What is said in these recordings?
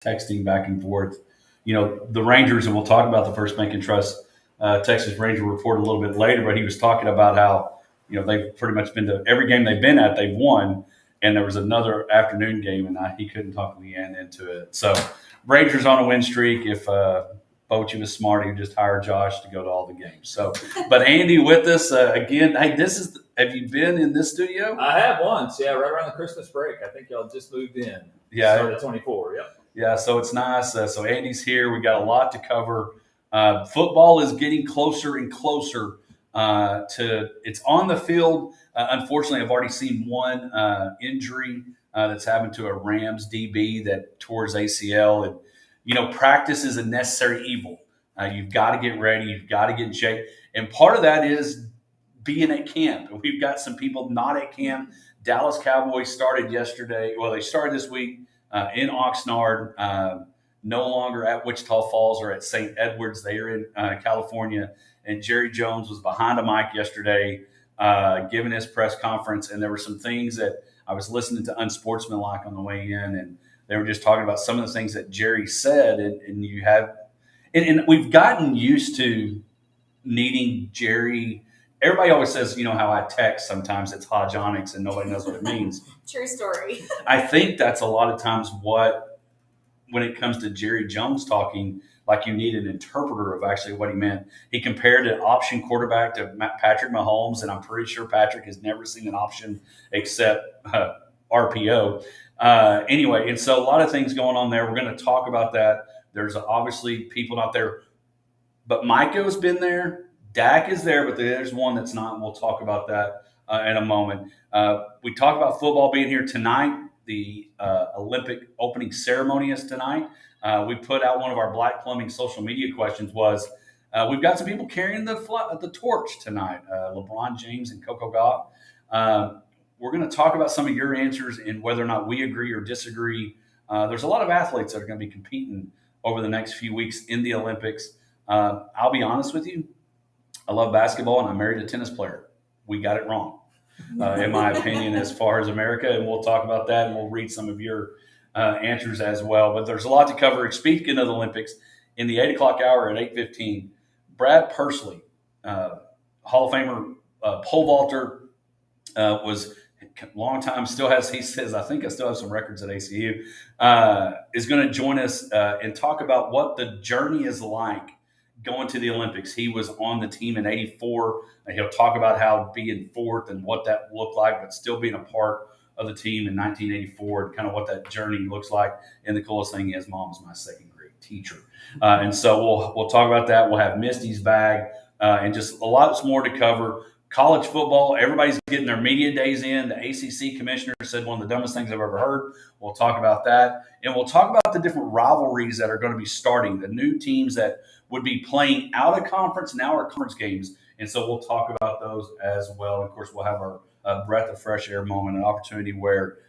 texting back and forth. The Rangers, and we'll talk about the First Bank and Trust Texas Ranger report a little bit later, but he was talking about how, they've pretty much been to every game they've been at, they've won. And there was another afternoon game, and he couldn't talk Leanne into it. So, Rangers on a win streak. If Bochy was smart, he would just hire Josh to go to all the games. So, but Andy with us again. Hey, have you been in this studio? I have once, yeah, right around the Christmas break. I think y'all just moved in. Yeah. Started 24, yep. Yeah, so it's nice. So Andy's here. We got a lot to cover. Football is getting closer and closer to it's on the field. Unfortunately, I've already seen one injury that's happened to a Rams DB that tore his ACL. And, practice is a necessary evil. You've got to get ready. You've got to get in shape. And part of that is being at camp. And we've got some people not at camp. Dallas Cowboys started yesterday. Well, they started this week in Oxnard. No longer at Wichita Falls or at St. Edwards. They are in California. And Jerry Jones was behind a mic yesterday giving his press conference. And there were some things that I was listening to Unsportsmanlike on the way in. And they were just talking about some of the things that Jerry said. And we've gotten used to needing Jerry. Everybody always says, how I text sometimes it's Hodgeonics and nobody knows what it means. True story. I think that's a lot of times when it comes to Jerry Jones talking, like you need an interpreter of actually what he meant. He compared an option quarterback to Patrick Mahomes, and I'm pretty sure Patrick has never seen an option except RPO. Anyway, and so a lot of things going on there. We're going to talk about that. There's obviously people not there, but Micah's been there. Dak is there, but there's one that's not, and we'll talk about that in a moment. We talk about football being here tonight. The Olympic opening ceremony is tonight. We put out one of our Black Plumbing social media questions was, we've got some people carrying the torch tonight, LeBron James and Coco Gauff. We're going to talk about some of your answers and whether or not we agree or disagree. There's a lot of athletes that are going to be competing over the next few weeks in the Olympics. I'll be honest with you. I love basketball, and I married a tennis player. We got it wrong, in my opinion, as far as America. And we'll talk about that, and we'll read some of your answers as well. But there's a lot to cover. Speaking of the Olympics, in the 8 o'clock hour at 8:15, Brad Pursley, Hall of Famer pole vaulter, was long time, still has, he says, I think I still have some records at ACU, is going to join us and talk about what the journey is like going to the Olympics. He was on the team in 84. He'll talk about how being fourth and what that looked like, but still being a part of the team in 1984 and kind of what that journey looks like. And the coolest thing is Mom's my second grade teacher. And so we'll talk about that. We'll have Misty's bag and just a lot more to cover. College football, everybody's getting their media days in. The ACC commissioner said one of the dumbest things I've ever heard. We'll talk about that. And we'll talk about the different rivalries that are going to be starting, the new teams that would be playing out of conference, now are conference games. And so we'll talk about those as well. Of course, we'll have our breath of fresh air moment, an opportunity where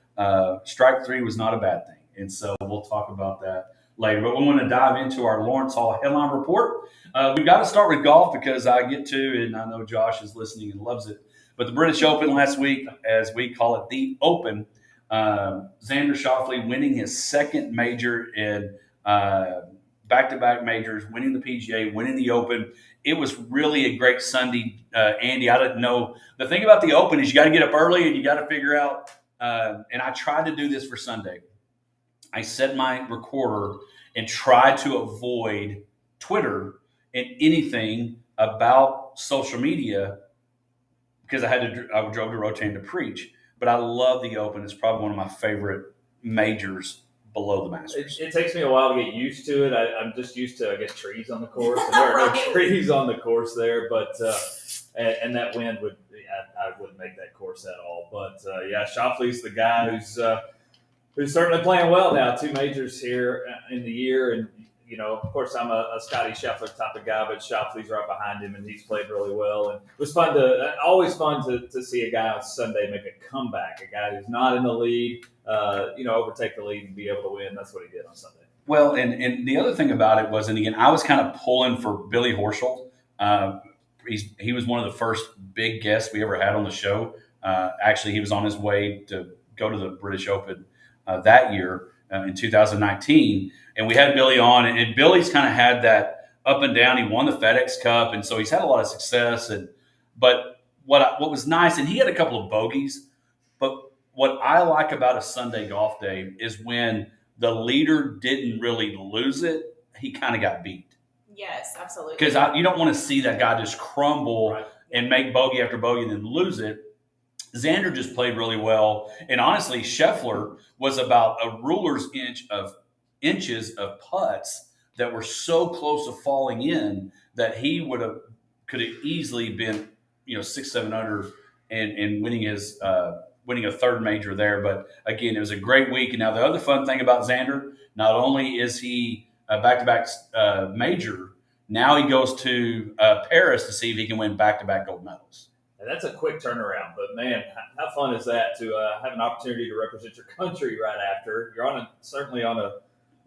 strike three was not a bad thing. And so we'll talk about that later. But we want to dive into our Lawrence Hall headline report. We've got to start with golf because I get to, and I know Josh is listening and loves it, but the British Open last week, as we call it, the Open, Xander Schauffele winning his second major in back-to-back majors, winning the PGA, winning the Open. It was really a great Sunday, Andy. I didn't know. The thing about the Open is you got to get up early and you got to figure out, and I tried to do this for Sunday. I set my recorder and tried to avoid Twitter and anything about social media because I drove to Rotan to preach. But I love the Open. It's probably one of my favorite majors below the Masters. It takes me a while to get used to it. I'm just used to, I guess, trees on the course. And there are no trees on the course there, but and that wind would, I wouldn't make that course at all. But yeah, Schauffele's the guy who's certainly playing well now. 2 majors here in the year, and of course, I'm a Scotty Scheffler type of guy, but Schauffele's right behind him, and he's played really well. And it was always fun to see a guy on Sunday make a comeback, a guy who's not in the lead, overtake the lead and be able to win. That's what he did on Sunday. Well, and the other thing about it was, and again, I was kind of pulling for Billy Horschel. He was one of the first big guests we ever had on the show. Actually, he was on his way to go to the British Open that year. in 2019, and we had Billy on, and Billy's kind of had that up and down. He won the FedEx Cup, and so he's had a lot of success. But what was nice, and he had a couple of bogeys. But what I like about a Sunday golf day is when the leader didn't really lose it, he kind of got beat. Yes, absolutely. Because you don't want to see that guy just crumble and make bogey after bogey and then lose it. Xander just played really well. And honestly, Scheffler was about a ruler's inches of putts that were so close to falling in that he could have easily been, 6-7 under and winning a third major there. But again, it was a great week. And now the other fun thing about Xander, not only is he a back-to-back major, now he goes to Paris to see if he can win back-to-back gold medals. And that's a quick turnaround, but man, how fun is that to have an opportunity to represent your country right after? You're certainly on a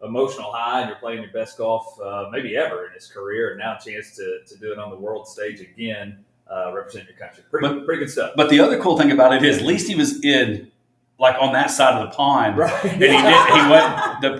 emotional high, and you're playing your best golf maybe ever in his career, and now a chance to do it on the world stage again, represent your country. Pretty good stuff. But the other cool thing about it is, at least he was on that side of the pond, right? And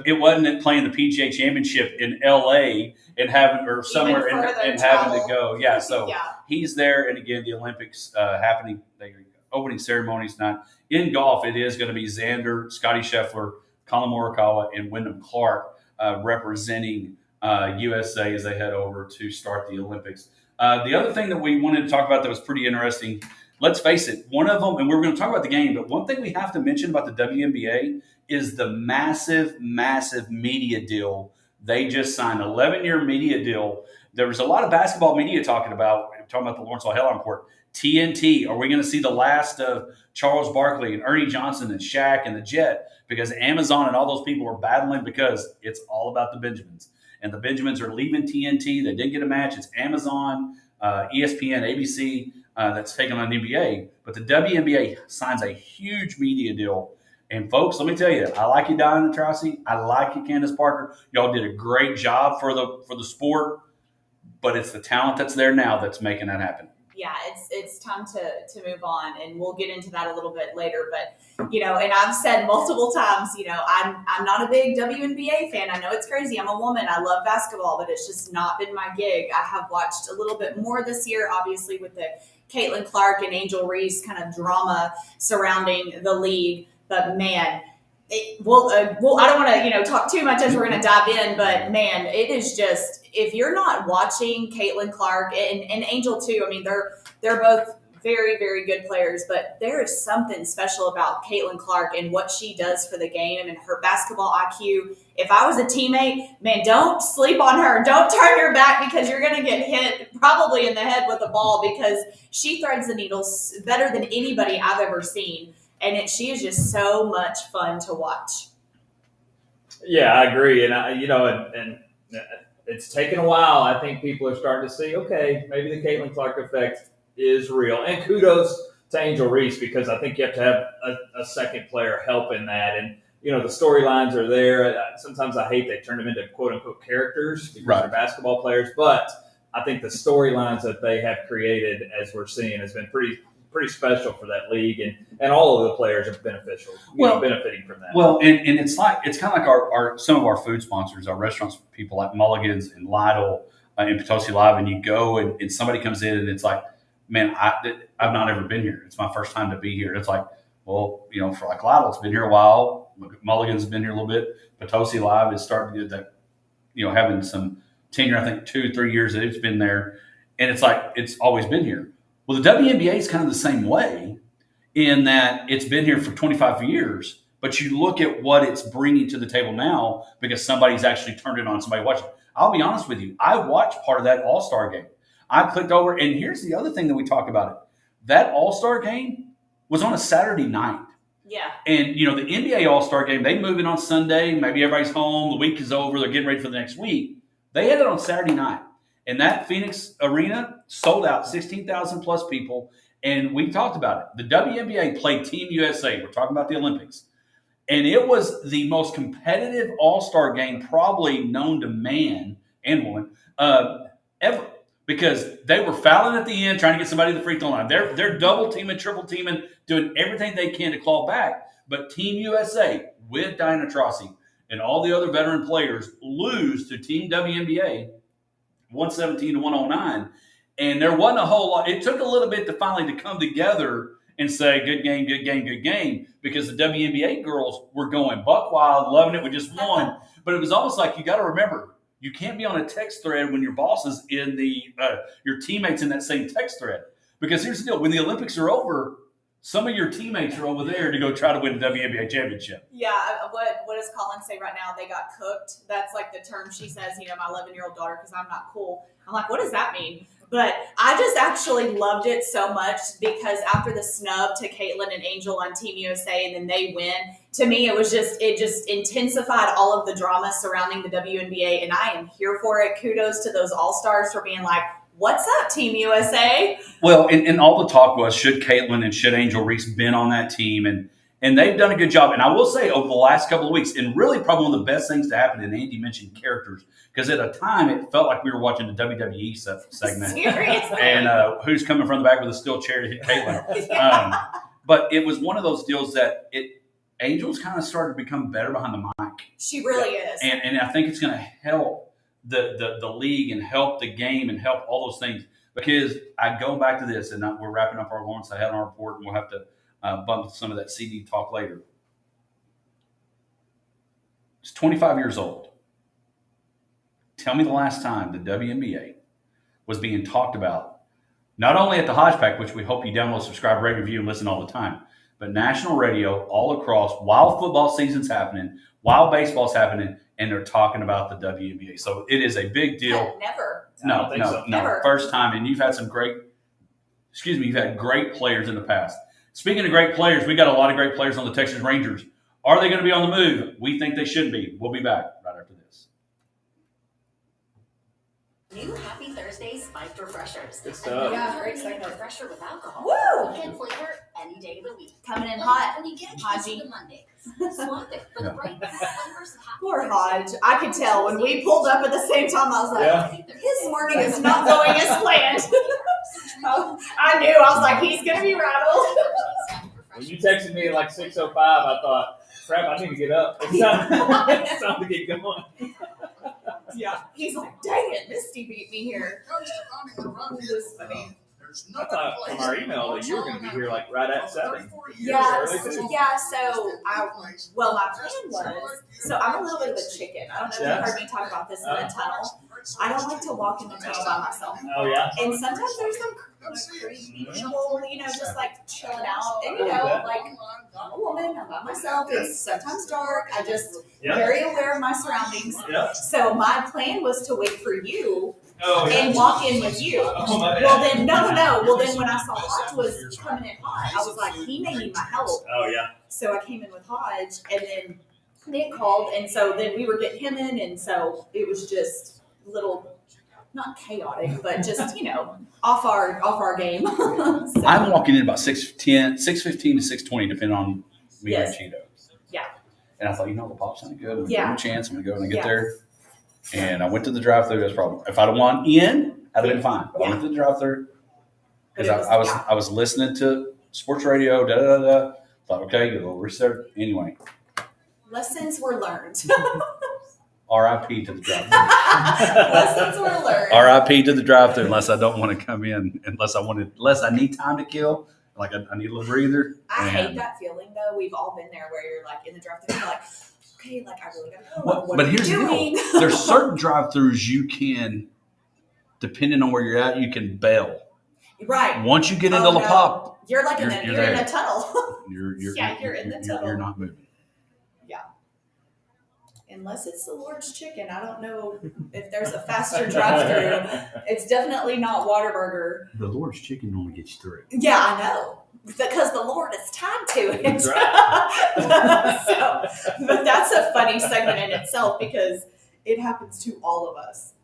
it wasn't playing the PGA Championship in LA and having having to go. Yeah, so he's there, and again, the Olympics happening. The opening ceremony is not in golf. It is going to be Xander, Scotty Scheffler, Colin Morikawa, and Wyndham Clark representing USA as they head over to start the Olympics. The other thing that we wanted to talk about that was pretty interesting. Let's face it, one of them, and we're going to talk about the game, but one thing we have to mention about the WNBA is the massive, massive media deal. They just signed an 11-year media deal. There was a lot of basketball media talking about the Lawrence Hall report. TNT, are we going to see the last of Charles Barkley and Ernie Johnson and Shaq and the Jet? Because Amazon and all those people are battling because it's all about the Benjamins. And the Benjamins are leaving TNT. They didn't get a match. It's Amazon, ESPN, ABC. That's taking on the NBA, but the WNBA signs a huge media deal. And folks, let me tell you, I like you, Diana Taurasi. I like you, Candace Parker. Y'all did a great job for the sport, but it's the talent that's there now that's making that happen. Yeah, it's time to move on, and we'll get into that a little bit later. But and I've said multiple times, I'm not a big WNBA fan. I know it's crazy. I'm a woman. I love basketball, but it's just not been my gig. I have watched a little bit more this year, obviously with the Caitlin Clark and Angel Reese kind of drama surrounding the league. But man, I don't want to talk too much as we're going to dive in. But man, it is just, if you're not watching Caitlin Clark and Angel too, I mean they're both very, very good players, but there is something special about Caitlin Clark and what she does for the game and her basketball IQ. If I was a teammate, man, don't sleep on her. Don't turn your back because you're going to get hit probably in the head with a ball because she threads the needles better than anybody I've ever seen. And she is just so much fun to watch. Yeah, I agree. And it's taken a while. I think people are starting to see, okay, maybe the Caitlin Clark effect is real. And kudos to Angel Reese, because I think you have to have a second player helping that. And, the storylines are there. Sometimes I hate they turn them into quote-unquote characters because they're basketball players. But I think the storylines that they have created, as we're seeing, has been pretty special for that league, and all of the players are beneficial, benefiting from that. Well, and it's kind of like our some of our food sponsors, our restaurants people like Mulligan's and Lidl and Potosi Live, and you go and somebody comes in and it's like, man, I've not ever been here. It's my first time to be here. It's like, well, for like Lidl, it's been here a while. Mulligan's has been here a little bit. Potosi Live is starting to get that, having some tenure. I think 2-3 years that it's been there, and it's like it's always been here. Well, the WNBA is kind of the same way in that it's been here for 25 years, but you look at what it's bringing to the table now because somebody's actually turned it on, somebody watching. I'll be honest with you. I watched part of that All-Star game. I clicked over, and here's the other thing that we talk about it. That All-Star game was on a Saturday night. Yeah. And, the NBA All-Star game, they move it on Sunday. Maybe everybody's home. The week is over. They're getting ready for the next week. They had it on Saturday night. And that Phoenix arena sold out, 16,000 plus people. And we talked about it. The WNBA played Team USA. We're talking about the Olympics. And it was the most competitive All-Star game probably known to man and woman ever. Because they were fouling at the end, trying to get somebody to the free throw line. They're double teaming, triple teaming, doing everything they can to claw back. But Team USA with Diana Taurasi and all the other veteran players lose to Team WNBA 117 to 109. And there wasn't a whole lot. It took a little bit to finally to come together and say, good game, good game, good game, because the WNBA girls were going buck wild, loving it. We just won. But it was almost like, you got to remember, you can't be on a text thread when your boss is in your teammates in that same text thread. Because here's the deal. When the Olympics are over, some of your teammates are over there to go try to win the WNBA championship. Yeah, what does Colin say right now? They got cooked. That's like the term she says, my 11-year-old daughter, because I'm not cool. I'm like, what does that mean? But I just actually loved it so much because after the snub to Caitlin and Angel on Team USA and then they win, to me it just intensified all of the drama surrounding the WNBA, and I am here for it. Kudos to those All-Stars for being like, what's up, Team USA? Well, and all the talk was, should Caitlin and should Angel Reese been on that team? And they've done a good job. And I will say, over the last couple of weeks, and really probably one of the best things to happen, and Andy mentioned characters, because at a time it felt like we were watching the WWE segment. Seriously? And who's coming from the back with a steel chair to hit Caitlin. Yeah. But it was one of those deals that Angel's kind of started to become better behind the mic. She really is. And I think it's going to help the league and help the game and help all those things. Because I go back to this, and we're wrapping up our Lawrence Ahead on our report, and we'll have to bump some of that CD talk later. It's 25 years old. Tell me the last time the WNBA was being talked about, not only at the Hodge Pack, which we hope you download, subscribe, rate, review, and listen all the time, but national radio all across while football season's happening, while baseball's happening, and they're talking about the WNBA. So it is a big deal. Never. No. Never. First time, and you've had you've had great players in the past. Speaking of great players, we got a lot of great players on the Texas Rangers. Are they going to be on the move? We think they should be. We'll be back right after this. New Happy Thursday spiked refreshers. Good stuff. Yeah, very excited. Refresher with alcohol. Woo! Weekend flavor any day of the week. Coming in hot. When you get a taste Hodgie. of the Monday, swap it for the bright flavors of Happy Poor Thursday. Hodge. I could tell when we pulled up at the same time, I was like, Yeah. his morning is not going as planned. I knew. I was like, he's going to be rattled. When you texted me at like 6:05, I thought, crap, I need to get up. It's time to get going. Yeah. He's like, dang it, Misty beat me here. This is funny. I thought from our email that you were going to be here like right at 7. Yeah, Early too. yeah. So my plan was, so I'm a little bit of a chicken. I don't know if you've heard me talk about this in the tunnel. I don't like to walk in the tunnel by myself. Oh, yeah? And sometimes there's some crazy people, just like chilling out. And like I'm a woman, I'm by myself. It's sometimes dark. I just very aware of my surroundings. Yeah. So my plan was to wait for you. Oh, yeah. And walk in with you. Oh, my bad. Well then, no. Well then, when I saw Hodge was coming in hot, I was like, he may need my help. Oh, yeah. So I came in with Hodge, and then Nick called, and so then we were getting him in, and so it was just a little, not chaotic, but just off our game. So, I'm walking in about 6:15 to 6:20, depending on me and Cheeto. Yeah. And I thought, the pop sounded good. I'm going to Yeah. give him a chance. I'm going to go when I get Yeah. there. And I went to the drive-thru. That's problem. If I'd have won in, I'd have been fine. But I went to the drive-thru because I was listening to sports radio. Thought, okay, get a little research. Anyway, lessons were learned. R.I.P. to the drive-thru. Lessons were learned. R.I.P. to the drive-thru. Unless I don't want to come in, unless I need time to kill. Like I need a little breather. I hate And- that feeling though. We've all been there where you're like in the drive-thru, you're like, okay, like I really gotta go. Well, What but are here's you the doing? deal. There's certain drive-thrus you can, depending on where you're at, you can bail. Right. Once you get into Oh, the no. pop, You're like You're you're in there. a tunnel. you're Yeah, you're in the tunnel. You're not moving. Unless it's the Lord's Chicken. I don't know if there's a faster drive-through. It's definitely not Whataburger. The Lord's Chicken normally gets you through. Yeah, I know. Because the Lord is tied to it. That's right. But that's a funny segment in itself because it happens to all of us.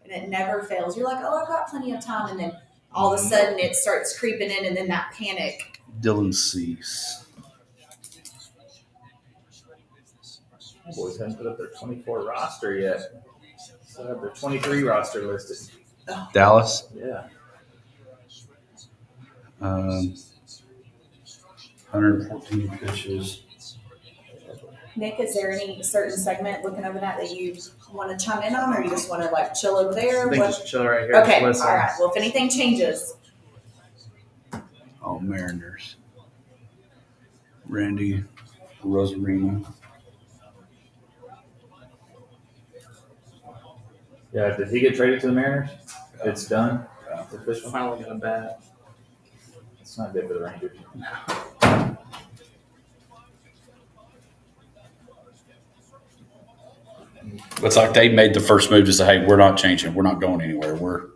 And it never fails. You're like, oh, I've got plenty of time. And then all of a sudden it starts creeping in and then that panic. Dylan Cease. Boys haven't put up their 24 roster yet. So have their 23 roster listed. Dallas. Yeah. 114 pitches. Nick, is there any certain segment looking over that you want to chime in on, or you just want to like chill over there? I think What- just chill right here. Okay, all Just listen. right. Well, if anything changes, Oh, Mariners. Randy Rosarino. Yeah, did he get traded to the Mariners? It's done. Yeah. It's official. Finally got a bat. It's not good for the Rangers. It's like they made the first move to say, hey, we're not changing. We're not going anywhere.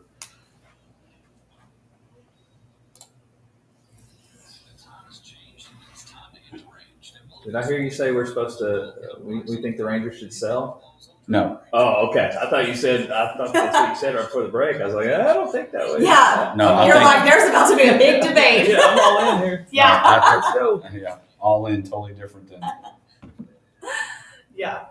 Did I hear you say we're supposed to? We think the Rangers should sell? No. Oh, okay. I thought that's what you said right before the break. I was like, I don't think that way. Yeah. No, I you're think- like, there's about to be a big debate. Yeah, I'm all in here. Yeah. Let's go. Yeah. All in, totally different than. Yeah.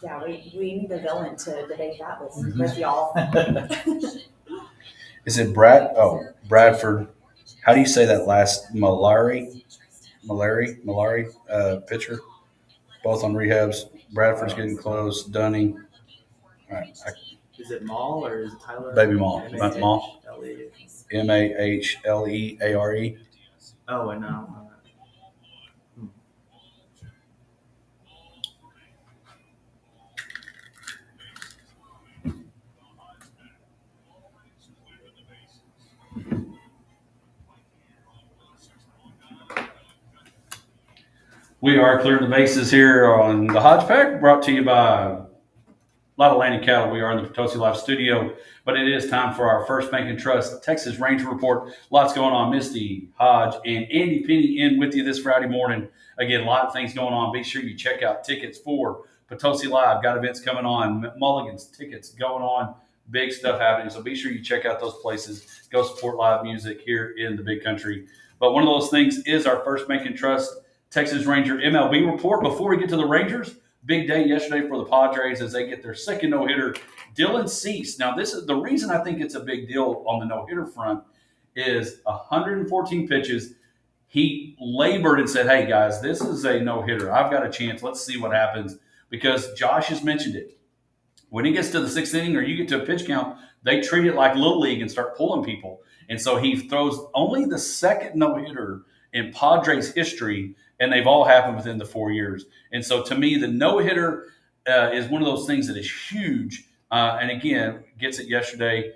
Yeah, we need a villain to debate that with y'all. Is it Brad? Oh, Bradford. How do you say that last? Malari, pitcher. Both on rehabs. Bradford's getting close. Dunning. All right. Is it Maul or is it Tyler? Baby Maul. M-A-H-L-E. Maul. Mahleare. Oh, I know. We are clearing the bases here on the Hodge Pack, brought to you by Lot of Landing Cattle. We are in the Potosi Live studio, but it is time for our First Bank and Trust Texas Ranger Report. Lots going on. Misty, Hodge, and Andy Penny in with you this Friday morning. Again, a lot of things going on. Be sure you check out tickets for Potosi Live. Got events coming on. Mulligan's tickets going on. Big stuff happening. So be sure you check out those places. Go support live music here in the big country. But one of those things is our First Bank and Trust Texas Ranger MLB report. Before we get to the Rangers, big day yesterday for the Padres as they get their second no-hitter, Dylan Cease. Now, this is the reason I think it's a big deal on the no-hitter front is 114 pitches. He labored and said, hey, guys, this is a no-hitter. I've got a chance. Let's see what happens. Because Josh has mentioned it. When he gets to the sixth inning or you get to a pitch count, they treat it like Little League and start pulling people. And so he throws only the second no-hitter in Padres history, and they've all happened within the 4 years. And so to me, the no-hitter is one of those things that is huge. And again, gets it yesterday,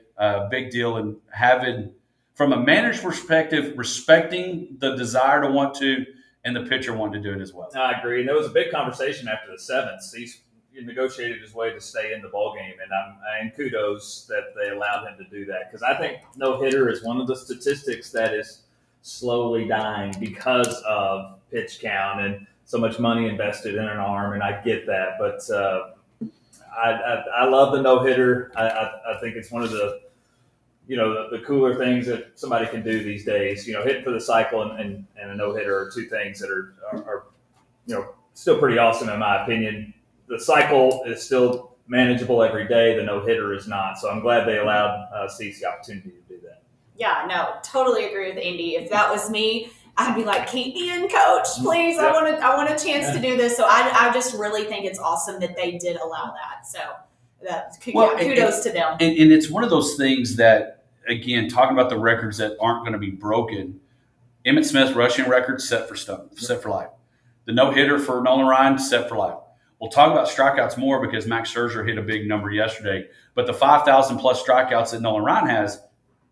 big deal. And having, from a manager's perspective, respecting the desire to want to, and the pitcher wanting to do it as well. I agree. And there was a big conversation after the seventh. He negotiated his way to stay in the ball game, and kudos that they allowed him to do that, because I think no hitter is one of the statistics that is slowly dying because of pitch count and so much money invested in an arm, and I get that, but I love the no hitter. I think it's one of the the cooler things that somebody can do these days. Hitting for the cycle and a no hitter are two things that are still pretty awesome in my opinion. The cycle is still manageable every day. The no hitter is not. So I'm glad they allowed Cease the opportunity to do that. Yeah, no, totally agree with Andy. If that was me, I'd be like, keep me in, coach, please. Yeah. I want a chance to do this. So I just really think it's awesome that they did allow that. So kudos to them. And it's one of those things that, again, talking about the records that aren't going to be broken. Emmitt Smith's rushing record set for life. The no-hitter for Nolan Ryan set for life. We'll talk about strikeouts more because Max Scherzer hit a big number yesterday. But the 5,000-plus strikeouts that Nolan Ryan has,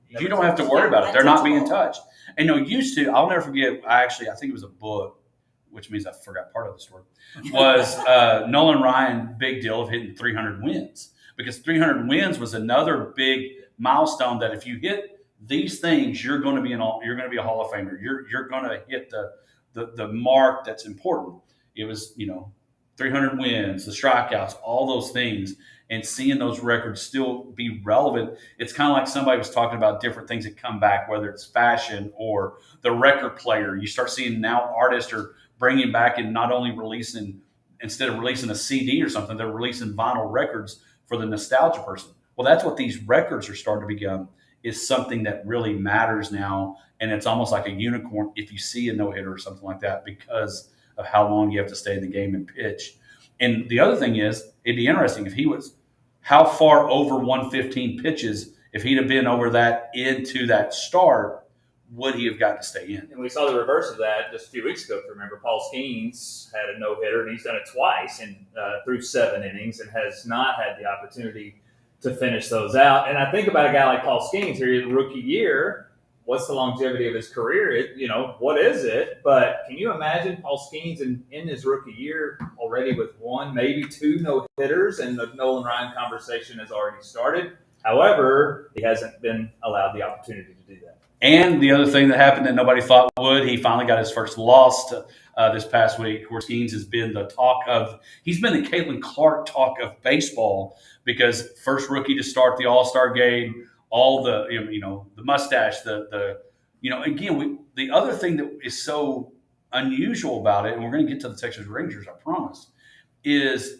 you don't have to worry about it. They're not being touched. And used to, I'll never forget, I think it was a book, which means I forgot part of the story, was Nolan Ryan, big deal of hitting 300 wins. Because 300 wins was another big milestone that if you hit these things, you're going to be a Hall of Famer. You're going to hit the mark that's important. It was, 300 wins, the strikeouts, all those things, and seeing those records still be relevant. It's kind of like somebody was talking about different things that come back, whether it's fashion or the record player. You start seeing now artists are bringing back and not only instead of releasing a CD or something, they're releasing vinyl records for the nostalgia person. Well, that's what these records are starting to become, is something that really matters now, and it's almost like a unicorn if you see a no hitter or something like that because of how long you have to stay in the game and pitch. And the other thing is, it'd be interesting if he was how far over 115 pitches if he'd have been over that into that start. Would he have got to stay in? And we saw the reverse of that just a few weeks ago. If you remember, Paul Skeens had a no-hitter, and he's done it twice through 7 innings and has not had the opportunity to finish those out. And I think about a guy like Paul Skeens here, his rookie year. What's the longevity of his career? What is it? But can you imagine Paul Skeens in his rookie year already with 1, maybe 2 no-hitters, and the Nolan Ryan conversation has already started? However, he hasn't been allowed the opportunity to do that. And the other thing that happened that nobody thought would, he finally got his first loss this past week. Of course, Skeens has been he's been the Caitlin Clark talk of baseball because first rookie to start the All-Star game, all the, the mustache, the other thing that is so unusual about it, and we're going to get to the Texas Rangers, I promise, is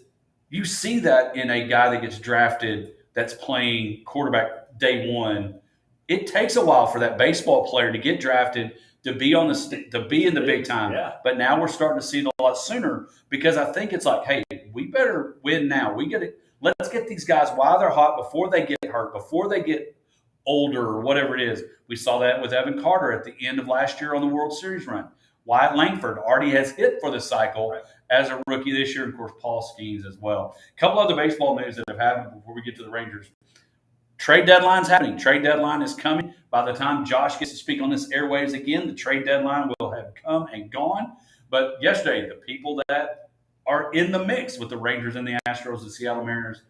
you see that in a guy that gets drafted that's playing quarterback day one. It takes a while for that baseball player to get drafted, to be in the big time. Yeah. But now we're starting to see it a lot sooner because I think it's like, hey, we better win now. Let's get these guys while they're hot before they get hurt, before they get older or whatever it is. We saw that with Evan Carter at the end of last year on the World Series run. Wyatt Langford already has hit for the cycle as a rookie this year, and of course Paul Skeens as well. A couple other baseball news that have happened before we get to the Rangers. Trade deadline's happening. Trade deadline is coming. By the time Josh gets to speak on this airwaves again, the trade deadline will have come and gone. But yesterday, the people that are in the mix with the Rangers and the Astros, the Seattle Mariners,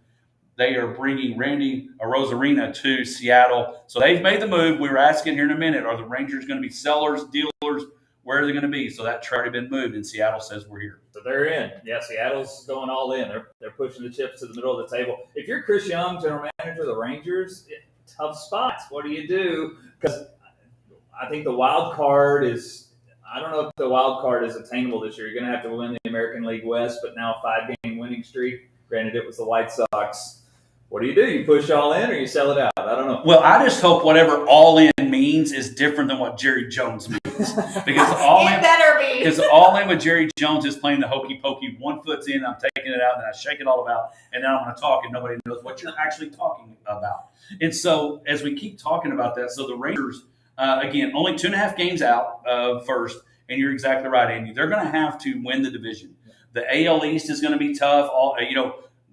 they are bringing Randy Arozarena to Seattle. So they've made the move. We were asking here in a minute, are the Rangers going to be sellers, dealers? Where are they going to be? So that trade has been moved, and Seattle says we're here. So they're in. Yeah, Seattle's going all in. They're pushing the chips to the middle of the table. If you're Chris Young, general manager of the Rangers, tough spots. What do you do? Because I think the wild card is – I don't know if the wild card is attainable this year. You're going to have to win the American League West, but now a 5-game winning streak. Granted, it was the White Sox. What do? You push all in or you sell it out? I don't know. Well, I just hope whatever all in means is different than what Jerry Jones means. Because all in with Jerry Jones is playing the hokey pokey. 1 foot's in, I'm taking it out, and I shake it all about, and then I'm going to talk, and nobody knows what you're actually talking about. And so as we keep talking about that, so the Rangers, again, only 2.5 games out first, and you're exactly right, Andy. They're going to have to win the division. The AL East is going to be tough.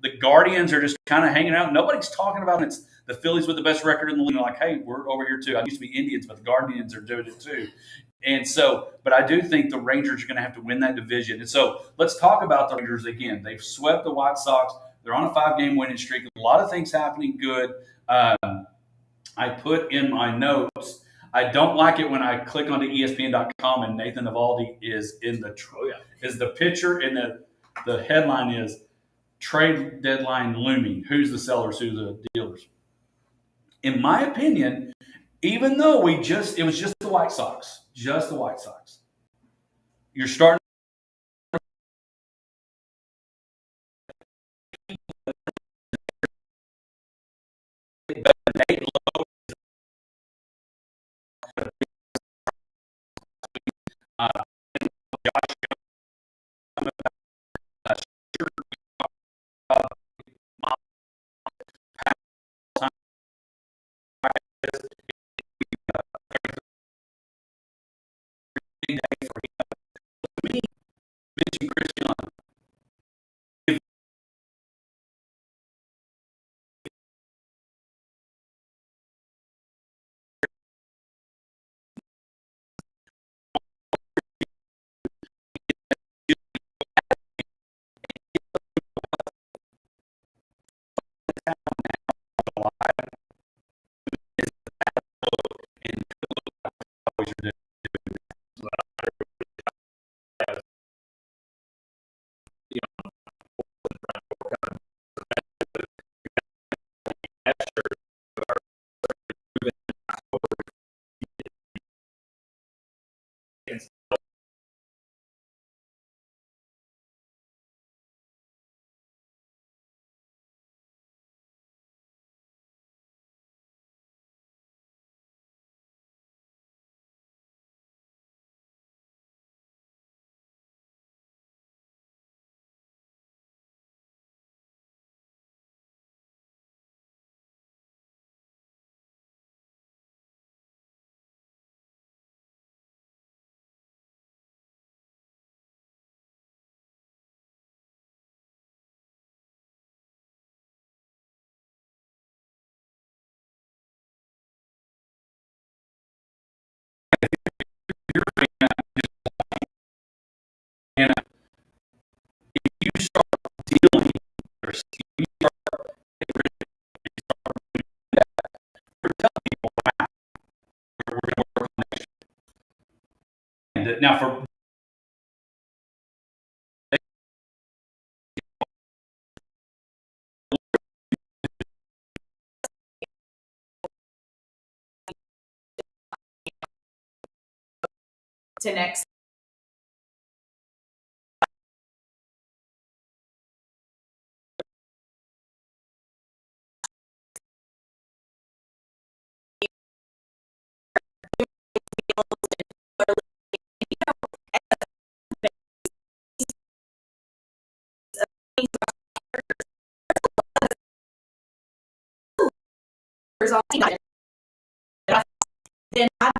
The Guardians are just kind of hanging out. Nobody's talking about it. It's the Phillies with the best record in the league. They're like, hey, we're over here too. I used to be Indians, but the Guardians are doing it too. And so, but I do think the Rangers are going to have to win that division. And so let's talk about the Rangers again. They've swept the White Sox. They're on a 5-game winning streak. A lot of things happening good. I put in my notes, I don't like it when I click onto ESPN.com and Nathan Eovaldi is in is the picture, and the headline is trade deadline looming. Who's the sellers? Who's the dealers? In my opinion, even though it was just the White Sox, you're starting. you start dealing, or you start we're telling people wow, we're going to work on next year. And now for to next. Then I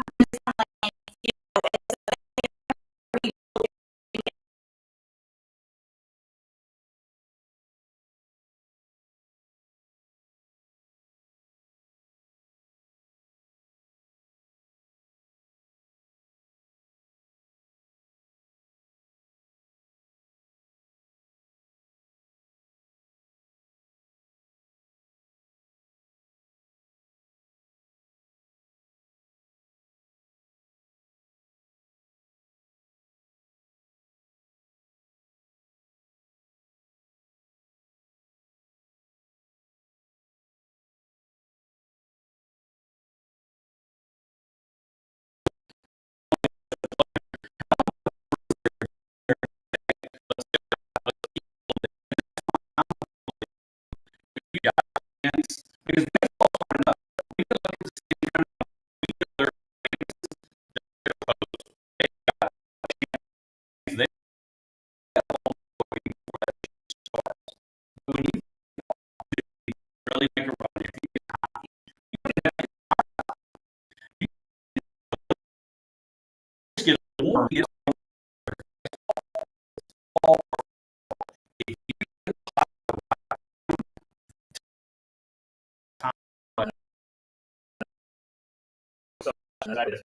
because we look at they when you really make a run, if you just get a warm, you know, if you get time, I just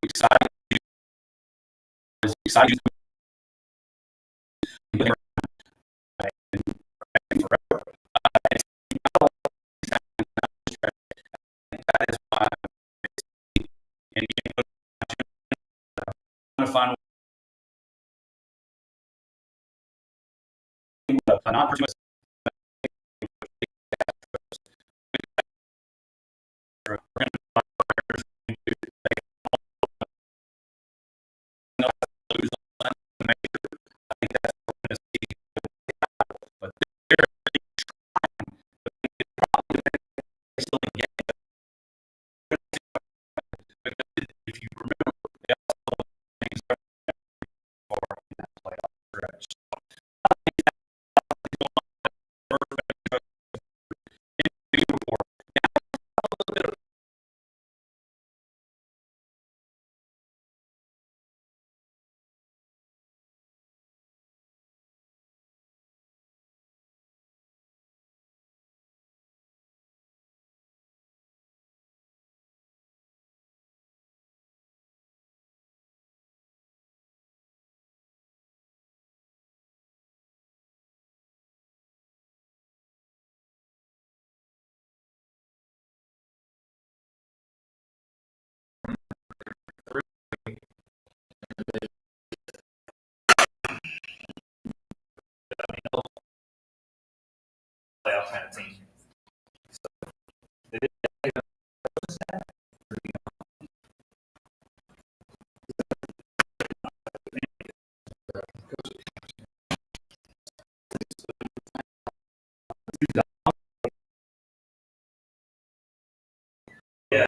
excited, excited forever. That is why, and you know, find not pretty much we're going to lose on I think that's what we're going to see. But they're probably still in game. Because if you remember, they also things are far in that playoff stretch. playoff kind of team. Yeah.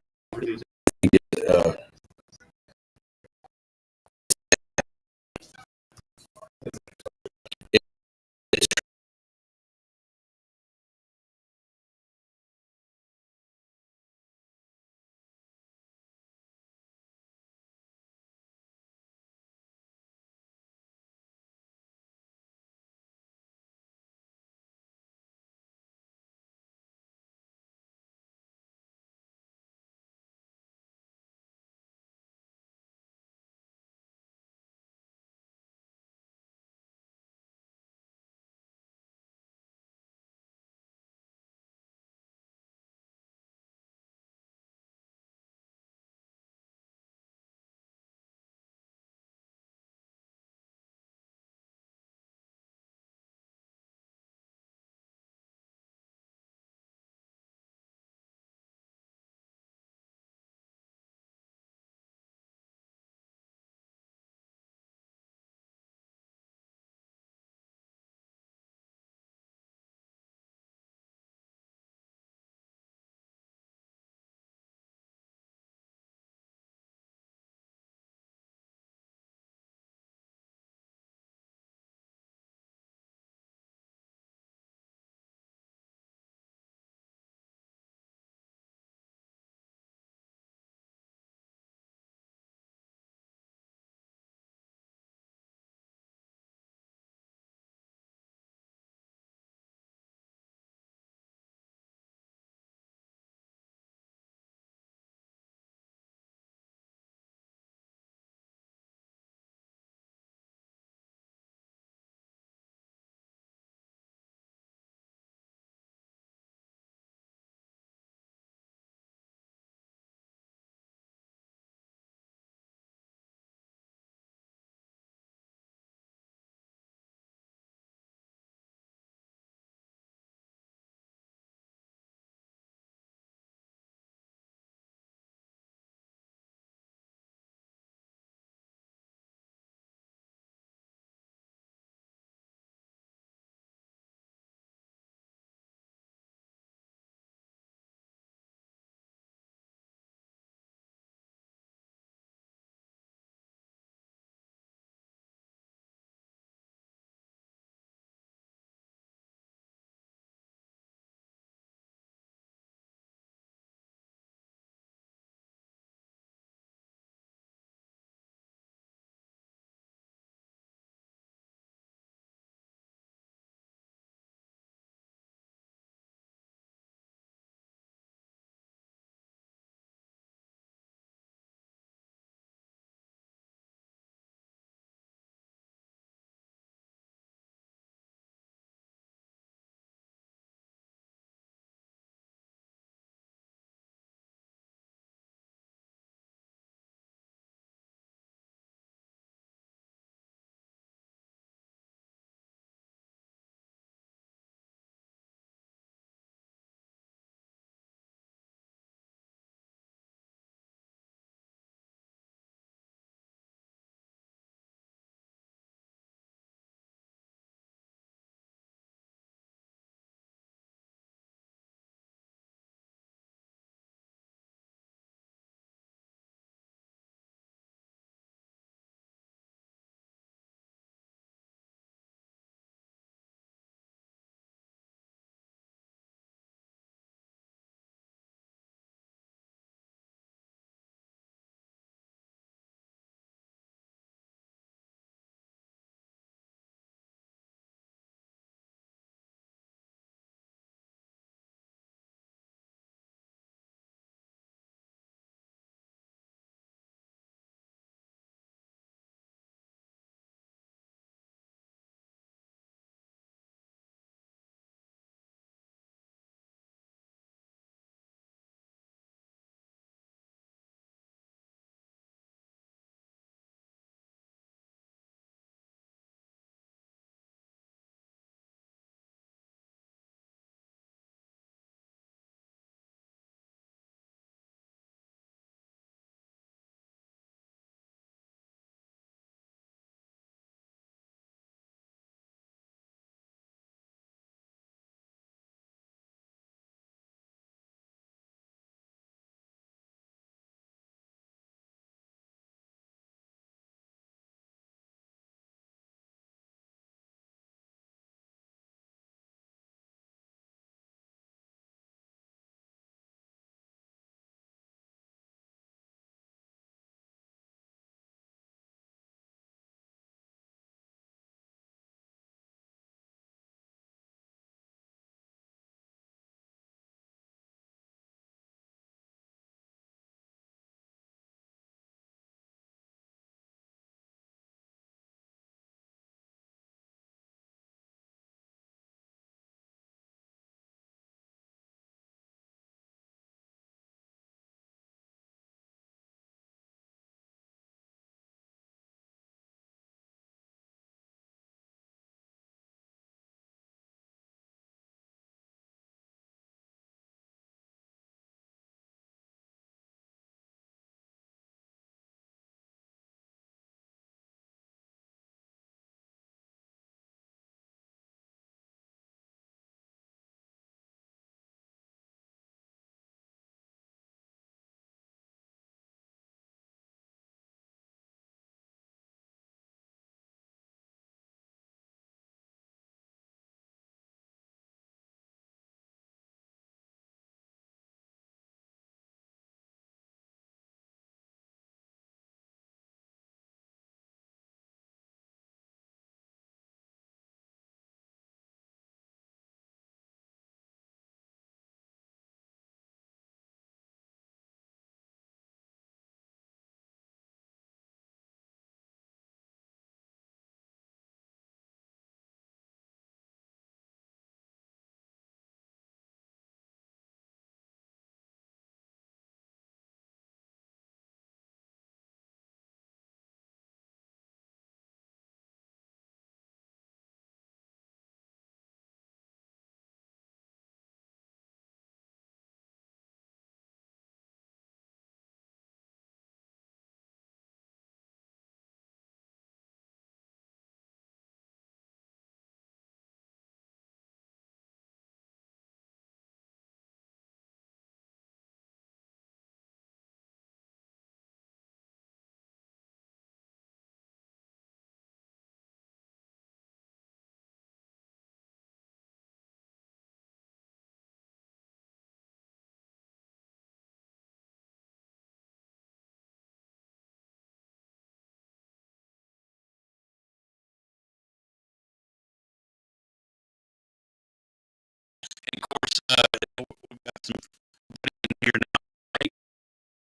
And of course, we've got some in here now. He's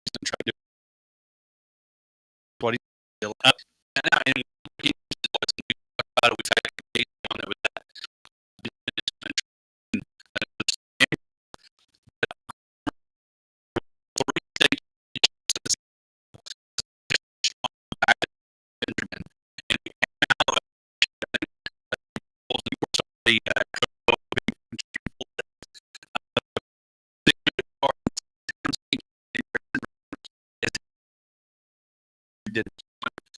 going to try to do what he's doing. And we've had a case on it with that. Benjamin. And we came out of the did what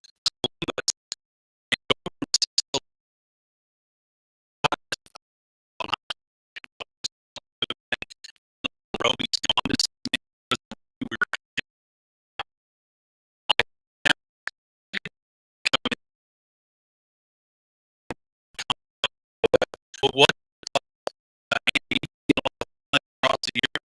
across the year.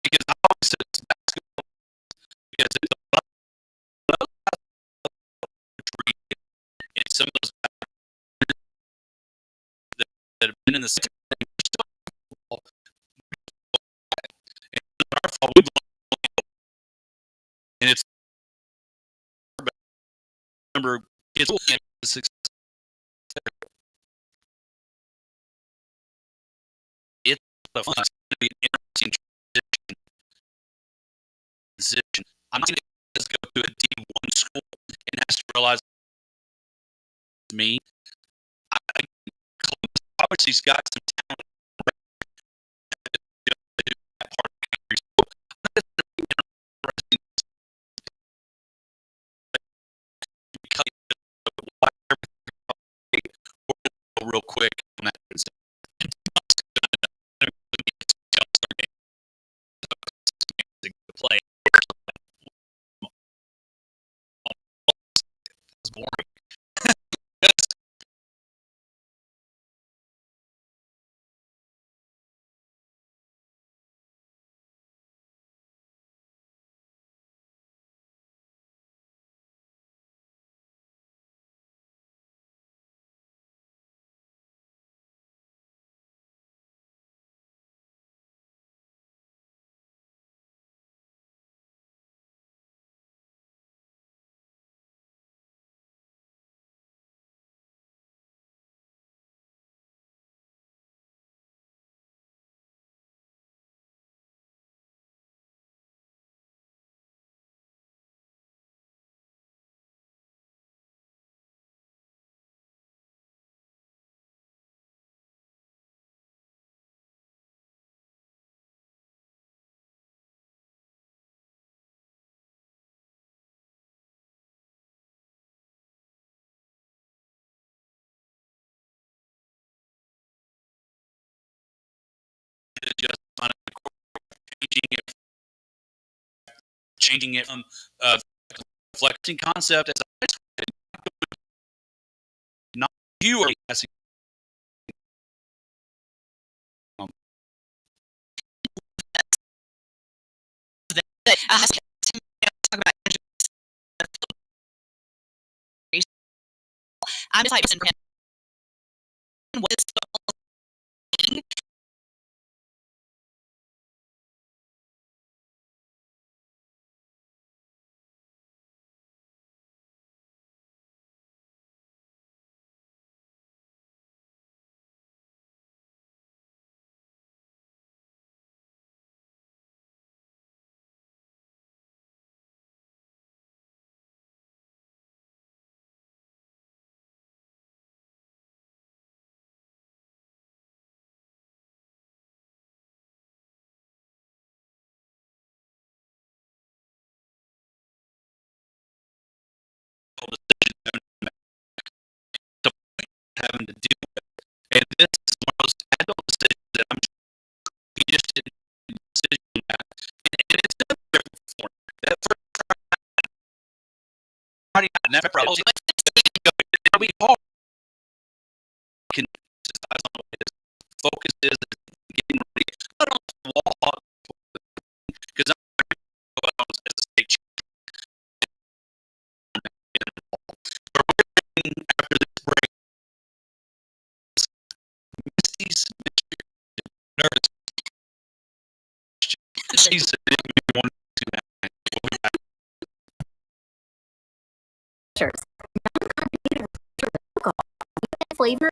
Because I always said it's basketball because it's a and some of those that have been in the second and our fault, and it's remember his whole game was success. It's a fun. It's going to be an interesting transition. I'm not going to go to a D1 school and has to realize me. Columbus obviously has got some talent to do that part of the country. So it's going to be interesting because real quick on that. Play. It's boring. Just on changing it from flexing concept as not you are asking. I'm just like, what is Having to do with, and this is one of those adult decisions that I'm he just didn't make a decision on that, and it's done for that first Friday night, and that probably it'll be hard. Can decide on what his focus is getting ready, not on the wall, because I'm as a state champion after this break. Misty's nervous. She's one to flavor?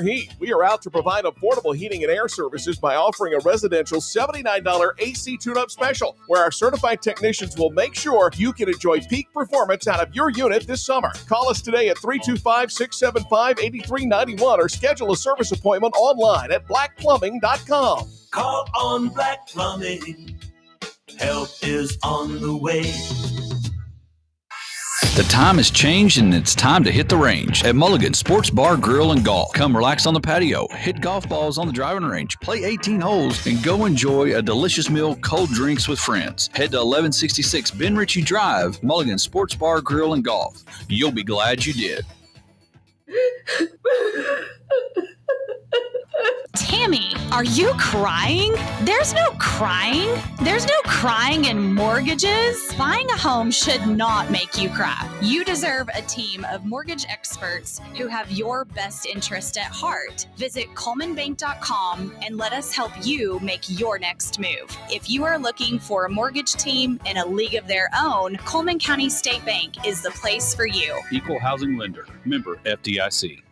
Heat. We are out to provide affordable heating and air services by offering a residential $79 AC tune-up special, where our certified technicians will make sure you can enjoy peak performance out of your unit this summer. Call us today at 325-675-8391 or schedule a service appointment online at blackplumbing.com. Call on Black Plumbing. Help is on the way. The time has changed and it's time to hit the range at Mulligan Sports Bar, Grill, and Golf. Come relax on the patio, hit golf balls on the driving range, play 18 holes, and go enjoy a delicious meal, cold drinks with friends. Head to 1166 Ben Ritchie Drive, Mulligan Sports Bar, Grill, and Golf. You'll be glad you did. Tammy, are you crying? There's no crying. There's no crying in mortgages. Buying a home should not make you cry. You deserve a team of mortgage experts who have your best interest at heart. Visit ColemanBank.com and let us help you make your next move. If you are looking for a mortgage team in a league of their own, Coleman County State Bank is the place for you. Equal housing lender, member FDIC.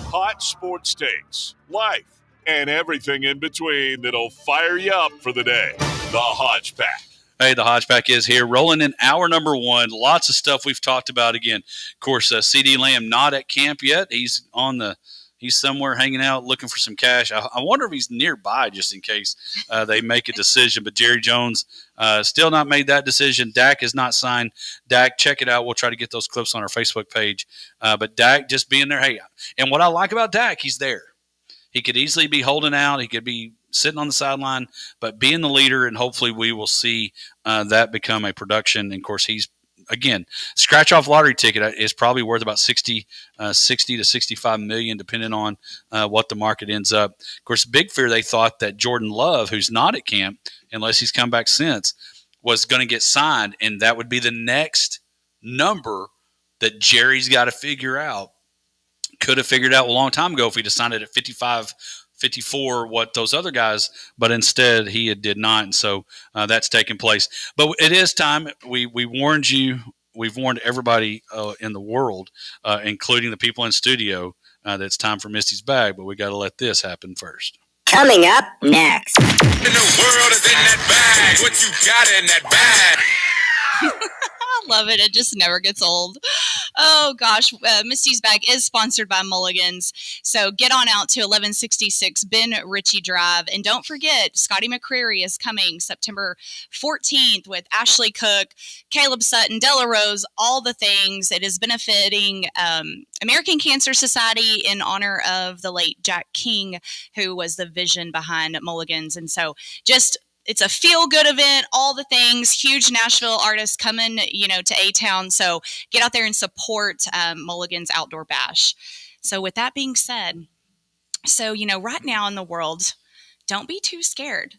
Hot sports takes, life, and everything in between that'll fire you up for the day. The Hodge Pack. Hey, the Hodge Pack is here, rolling in hour number one. Lots of stuff we've talked about again. Of course, C.D. Lamb not at camp yet. He's somewhere hanging out looking for some cash. I wonder if he's nearby just in case they make a decision. But Jerry Jones still not made that decision. Dak is not signed. Dak, check it out. We'll try to get those clips on our Facebook page. But Dak just being there. Hey, and what I like about Dak, he's there. He could easily be holding out. He could be sitting on the sideline, but being the leader, and hopefully we will see that become a production. And, of course, he's, again, scratch-off lottery ticket is probably worth about 60 to 65 million, depending on what the market ends up. Of course, big fear, they thought that Jordan Love, who's not at camp, unless he's come back since, was going to get signed, and that would be the next number that Jerry's got to figure out. Could have figured out a long time ago if he'd signed it at 55, 54, what those other guys, but instead he did not, and so that's taking place. But it is time. We warned you. We've warned everybody in the world, including the people in studio, that it's time for Misty's bag, but we got to let this happen first. Coming up next. In the world is in that bag. What you got in that bag? I love it. It just never gets old. Oh, gosh. Misty's Bag is sponsored by Mulligan's. So get on out to 1166 Ben Ritchie Drive. And don't forget, Scotty McCreery is coming September 14th with Ashley Cook, Caleb Sutton, Della Rose, all the things. It is benefiting American Cancer Society in honor of the late Jack King, who was the vision behind Mulligan's. And so it's a feel-good event, all the things, huge Nashville artists coming, to A-Town. So get out there and support Mulligan's Outdoor Bash. So with that being said, right now in the world, don't be too scared,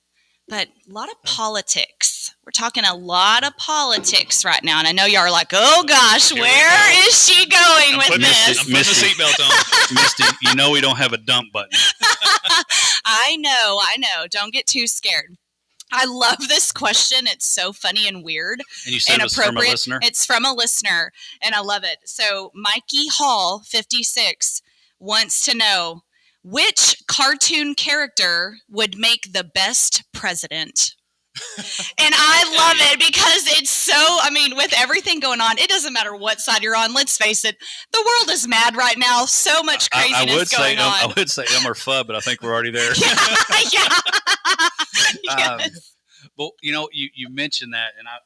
but a lot of politics. We're talking a lot of politics right now. And I know y'all are like, oh gosh, where is she going with this? I'm putting the seatbelt on. Misty, we don't have a dump button. I know. Don't get too scared. I love this question. It's so funny and weird. And you said it was from a listener? It's from a listener, and I love it. So Mikey Hall, 56, wants to know, which cartoon character would make the best president? And I love it because it's so, with everything going on, it doesn't matter what side you're on. Let's face it, the world is mad right now. So much craziness going on. I would say Elmer Fudd, but I think we're already there. Yeah. Yes. Well, you mentioned that, and I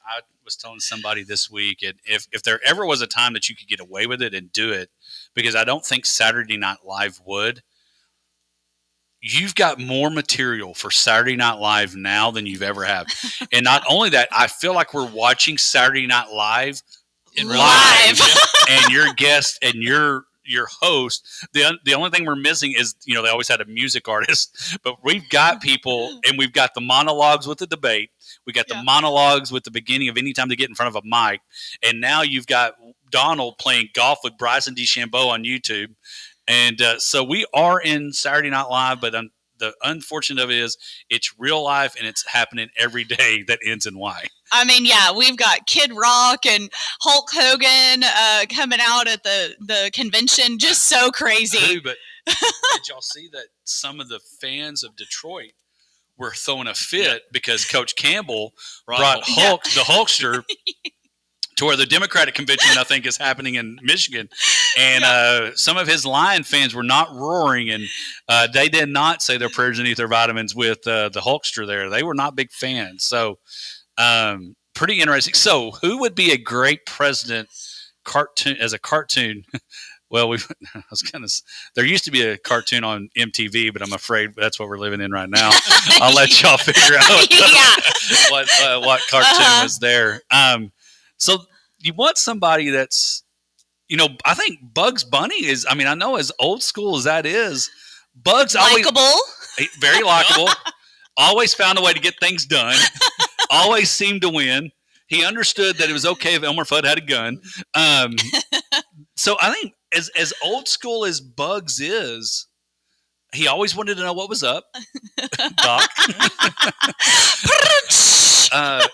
was telling somebody this week, if there ever was a time that you could get away with it and do it, because I don't think Saturday Night Live would. You've got more material for Saturday Night Live now than you've ever had. And not only that, I feel like we're watching Saturday Night Live live. And your guest and your host, the only thing we're missing is, they always had a music artist, but we've got people, and we've got the monologues with the debate. We got the monologues with the beginning of any time they get in front of a mic. And now you've got Donald playing golf with Bryson DeChambeau on YouTube. And so we are in Saturday Night Live, but the unfortunate of it is it's real life, and it's happening every day that ends in Y. We've got Kid Rock and Hulk Hogan coming out at the convention, just so crazy. Did y'all see that some of the fans of Detroit were throwing a fit because Coach Campbell brought Hulk, the Hulkster, to where the Democratic convention, I think, is happening in Michigan. And some of his Lion fans were not roaring, and they did not say their prayers and eat their vitamins with the Hulkster there. They were not big fans. So pretty interesting. So who would be a great president as a cartoon? Well, there used to be a cartoon on MTV, but I'm afraid that's what we're living in right now. I'll let y'all figure out what cartoon was there. So you want somebody that's, I think Bugs Bunny is, I know as old school as that is, Bugs likable, very likable, always found a way to get things done, always seemed to win. He understood that it was okay if Elmer Fudd had a gun. So I think as old school as Bugs is, he always wanted to know what was up, Doc.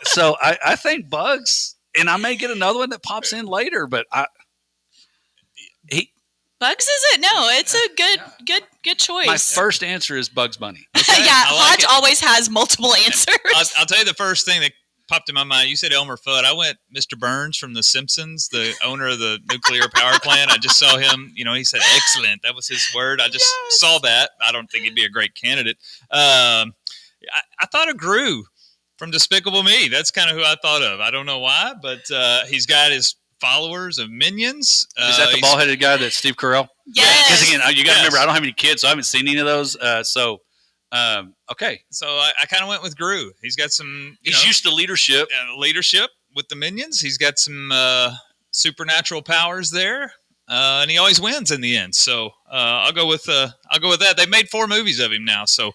So I think Bugs, and I may get another one that pops in later, but Bugs is it? No, it's a good choice. My first answer is Bugs Bunny. Okay. Hodge always has multiple answers. I'll tell you the first thing that popped in my mind. You said Elmer Fudd. I went Mr. Burns from The Simpsons, the owner of the nuclear power plant. I just saw him. He said excellent. That was his word. I just saw that. I don't think he'd be a great candidate. I thought of Gru from Despicable Me. That's kind of who I thought of. I don't know why, but he's got his followers of Minions. Is that the bald-headed guy that's Steve Carell? Yes. Because again, you got to remember, I don't have any kids, so I haven't seen any of those. Okay. So I kind of went with Gru. He's got some. He's used to leadership. Leadership with the Minions. He's got some supernatural powers there, and he always wins in the end. So I'll go with that. They've made 4 movies of him now, so.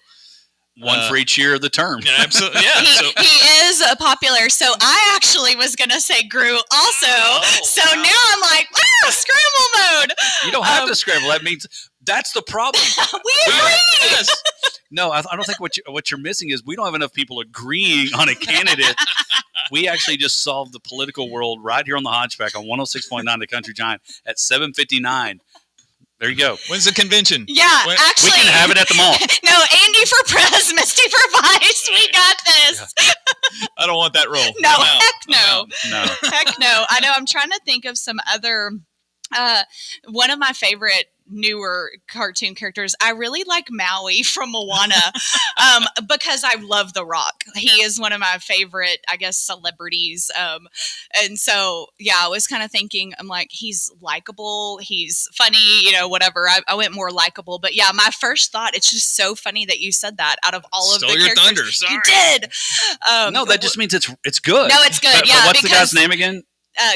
One for each year of the term. Yeah, absolutely. Yeah, he is popular. So I actually was going to say Gru also. Now I'm like, scramble mode. You don't have to scramble. That means that's the problem. We agree. Yes. No, I don't think what you're missing is we don't have enough people agreeing on a candidate. We actually just solved the political world right here on the Hodge Pack on 106.9 The Country Giant at 7:59. There you go. When's the convention? Yeah, actually. We can have it at the mall. No, Andy for press, Misty for vice. We got this. Yeah. I don't want that role. No, heck no. No. Heck no. I know. I'm trying to think of some other. One of my favorite newer cartoon characters, I really like Maui from Moana because I love The Rock. He is one of my favorite, I guess, celebrities. And so, I was kind of thinking, I'm like, he's likable, he's funny, whatever. I went more likable. But my first thought, it's just so funny that you said that out of all of the characters. Thunder. Sorry. You did. No, that just means it's good. No, it's good. But what's the guy's name again?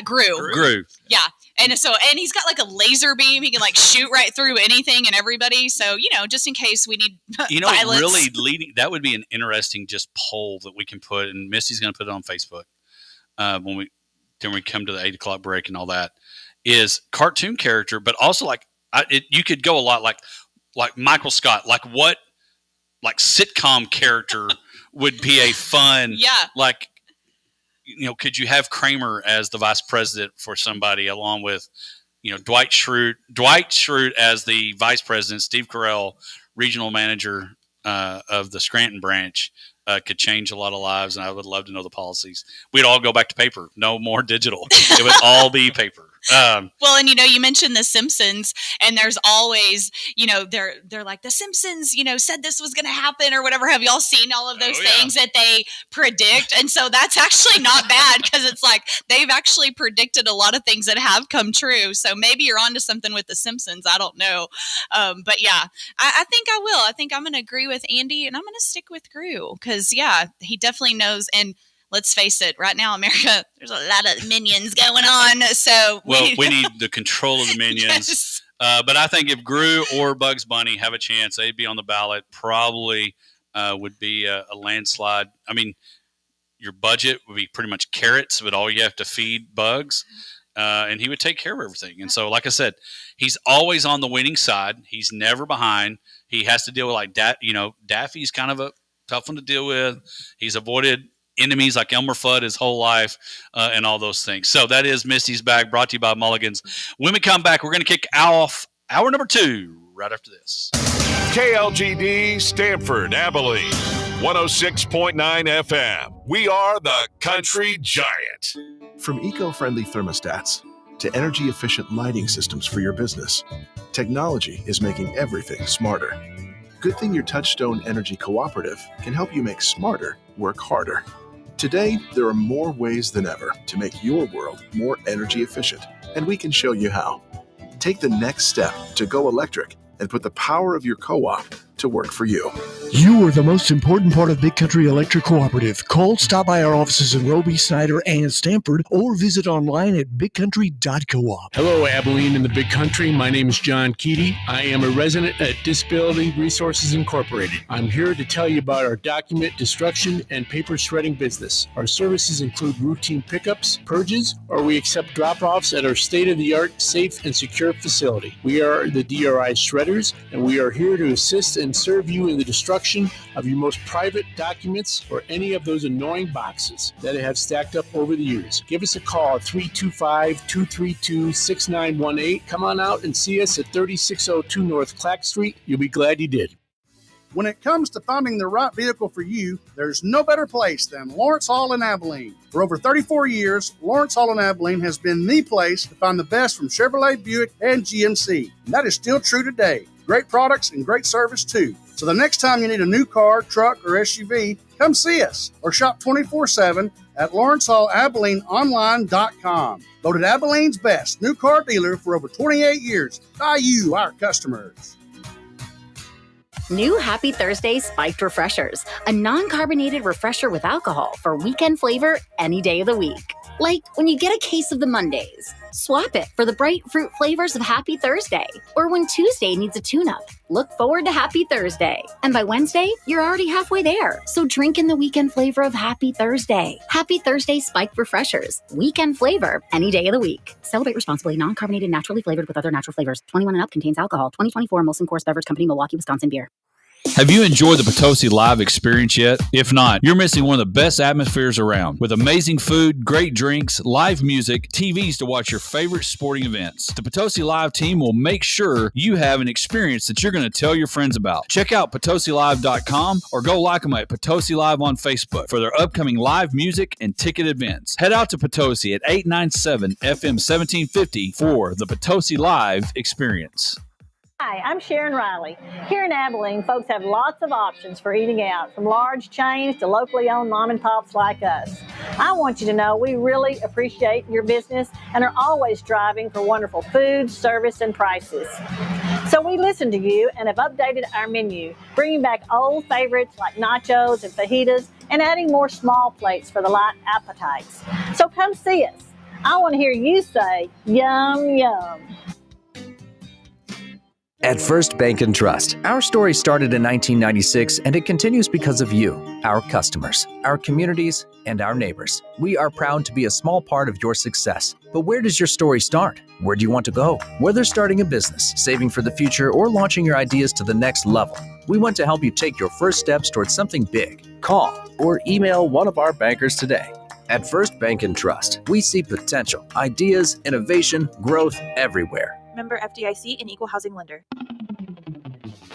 Gru. Yeah. And he's got like a laser beam. He can like shoot right through anything and everybody. So, just in case we need violence. Really that would be an interesting just poll that we can put, and Misty's going to put it on Facebook when we come to the 8 o'clock break and all that, is cartoon character, but also you could go a lot like Michael Scott, like sitcom character would be a fun, could you have Kramer as the vice president for somebody, along with, Dwight Schrute as the vice president, Steve Carell, regional manager of the Scranton branch, could change a lot of lives, and I would love to know the policies. We'd all go back to paper, no more digital. It would all be paper. Well, and you mentioned The Simpsons, and there's always, they're like, The Simpsons, said this was going to happen or whatever. Have y'all seen all of those things that they predict? And so that's actually not bad, because it's like they've actually predicted a lot of things that have come true. So maybe you're onto something with The Simpsons. I don't know. But I think I will. I think I'm going to agree with Andy, and I'm going to stick with Gru, because he definitely knows. And let's face it, right now, America, there's a lot of minions going on. So we need the control of the minions. Yes. But I think if Gru or Bugs Bunny have a chance, they'd be on the ballot. Probably would be a landslide. I mean, your budget would be pretty much carrots, but all you have to feed Bugs, and he would take care of everything. And so, like I said, he's always on the winning side. He's never behind. He has to deal with Daffy's kind of a tough one to deal with. He's avoided enemies like Elmer Fudd his whole life, and all those things. So that is Misty's Bag, brought to you by Mulligan's. When we come back, we're going to kick off hour number 2 right after this. KLGD Stanford, Abilene, 106.9 FM. We are the Country Giant. From eco-friendly thermostats to energy-efficient lighting systems for your business, technology is making everything smarter. Good thing your Touchstone Energy Cooperative can help you make smarter work harder. Today, there are more ways than ever to make your world more energy efficient, and we can show you how. Take the next step to go electric and put the power of your co-op to work for you. You are the most important part of Big Country Electric Cooperative. Call, stop by our offices in Roby, Snyder, and Stanford, or visit online at bigcountry.coop. Hello, Abilene and the Big Country. My name is John Keaty. I am a resident at Disability Resources Incorporated. I'm here to tell you about our document destruction and paper shredding business. Our services include routine pickups, purges, or we accept drop-offs at our state-of-the-art, safe, and secure facility. We are the DRI shredders, and we are here to assist and serve you in the destruction of your most private documents or any of those annoying boxes that have stacked up over the years. Give us a call at 325-232-6918. Come on out and see us at 3602 North Clack Street. You'll be glad you did. When it comes to finding the right vehicle for you, there's no better place than Lawrence Hall in Abilene. For over 34 years, Lawrence Hall in Abilene has been the place to find the best from Chevrolet, Buick, and GMC. And that is still true today. Great products and great service, too. So the next time you need a new car, truck, or SUV, come see us or shop 24/7 at LawrenceHallAbileneOnline.com. Voted Abilene's best new car dealer for over 28 years by you, our customers. New Happy Thursday Spiked Refreshers, a non-carbonated refresher with alcohol for weekend flavor any day of the week. Like when you get a case of the Mondays, swap it for the bright fruit flavors of Happy Thursday. Or when Tuesday needs a tune-up, look forward to Happy Thursday. And by Wednesday, you're already halfway there. So drink in the weekend flavor of Happy Thursday. Happy Thursday Spiked Refreshers, weekend flavor any day of the week. Celebrate responsibly, non-carbonated, naturally flavored with other natural flavors. 21 and up, contains alcohol. 2024 Molson Coors Beverage Company, Milwaukee, Wisconsin beer. Have you enjoyed the Potosi Live experience yet? If not, you're missing one of the best atmospheres around. With amazing food, great drinks, live music, TVs to watch your favorite sporting events. The Potosi Live team will make sure you have an experience that you're going to tell your friends about. Check out PotosiLive.com or go like them at Potosi Live on Facebook for their upcoming live music and ticket events. Head out to Potosi at 897 FM 1750 for the Potosi Live experience. Hi, I'm Sharon Riley. Here in Abilene, folks have lots of options for eating out, from large chains to locally owned mom and pops like us. I want you to know we really appreciate your business and are always striving for wonderful food, service, and prices. So we listen to you and have updated our menu, bringing back old favorites like nachos and fajitas and adding more small plates for the light appetites. So come see us. I want to hear you say, yum, yum. At First Bank and Trust, our story started in 1996 and it continues because of you, our customers, our communities, and our neighbors. We are proud to be a small part of your success. But where does your story start? Where do you want to go? Whether starting a business, saving for the future, or launching your ideas to the next level, we want to help you take your first steps towards something big. Call or email one of our bankers today. At First Bank and Trust, we see potential, ideas, innovation, growth everywhere. Member FDIC and Equal Housing Lender.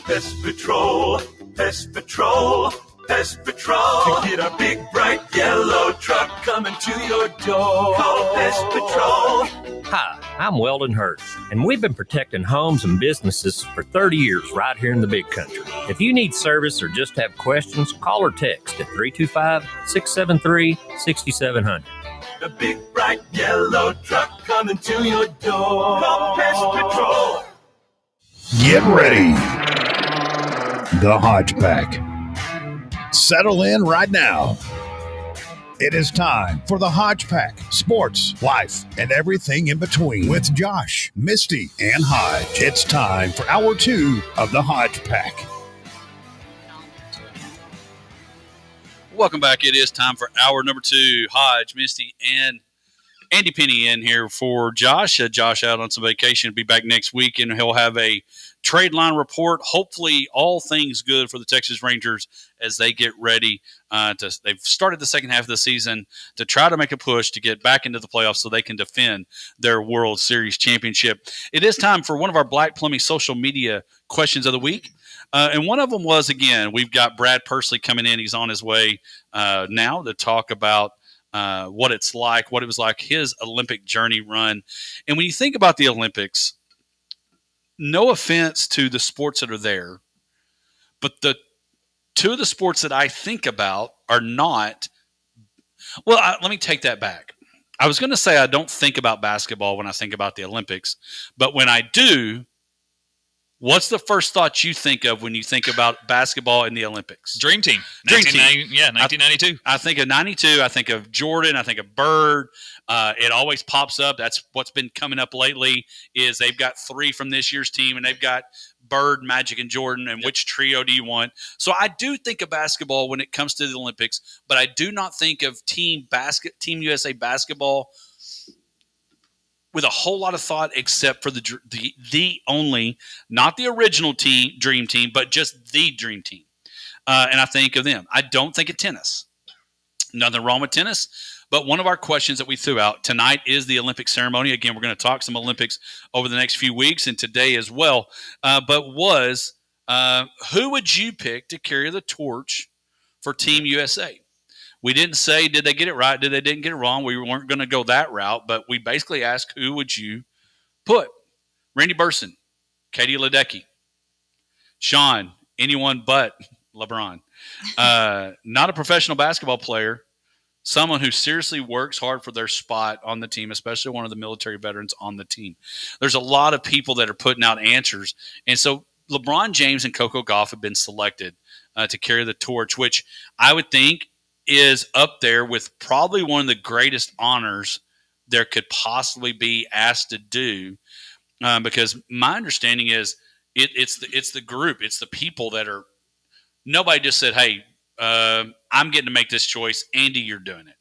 Pest Patrol, Pest Patrol, Pest Patrol. To get a big, bright yellow truck coming to your door. Call Pest Patrol. Hi, I'm Weldon Hurst, and we've been protecting homes and businesses for 30 years right here in the Big Country. If you need service or just have questions, call or text at 325-673-6700. The big, bright yellow truck coming to your door. Call Pest Patrol. Get ready. The Hodge Pack. Settle in right now. It is time for the Hodge Pack. Sports, life, and everything in between. With Josh, Misty, and Hodge. It's time for Hour 2 of the Hodge Pack. Welcome back. It is time for hour number 2. Hodge, Misty, and Andy Penny in here for Josh. Josh out on some vacation. He'll be back next week, and he'll have a trade line report. Hopefully, all things good for the Texas Rangers as they get ready. They've started the second half of the season to try to make a push to get back into the playoffs so they can defend their World Series championship. It is time for one of our Black Plumbing social media questions of the week. And one of them was, again, we've got Brad Pursley coming in. He's on his way now to talk about what it was like, his Olympic journey run. And when you think about the Olympics, no offense to the sports that are there, but the two of the sports that I think about are not – well, let me take that back. I was going to say I don't think about basketball when I think about the Olympics, but when I do, what's the first thought you think of when you think about basketball in the Olympics? Dream Team. Dream Team. Yeah, 1992. I think of 92. I think of Jordan. I think of Bird. It always pops up. That's what's been coming up lately is they've got 3 from this year's team, and they've got Bird, Magic, and Jordan, and which trio do you want? So I do think of basketball when it comes to the Olympics, but I do not think of Team USA basketball with a whole lot of thought, except for the only, not the original Dream Team, but just the Dream Team. And I think of them. I don't think of tennis. Nothing wrong with tennis. But one of our questions that we threw out tonight is the Olympic ceremony. Again, we're going to talk some Olympics over the next few weeks and today as well. Who would you pick to carry the torch for Team USA? We didn't say, did they get it right? Did they didn't get it wrong? We weren't going to go that route, but we basically asked, who would you put? Randy Burson, Katie Ledecky, Sean, anyone but LeBron. Not a professional basketball player, someone who seriously works hard for their spot on the team, especially one of the military veterans on the team. There's a lot of people that are putting out answers. And so LeBron James and Coco Gauff have been selected to carry the torch, which I would think is up there with probably one of the greatest honors there could possibly be asked to do, because my understanding is it's the group, it's the people that are. Nobody just said, "Hey, I'm getting to make this choice." Andy, you're doing it.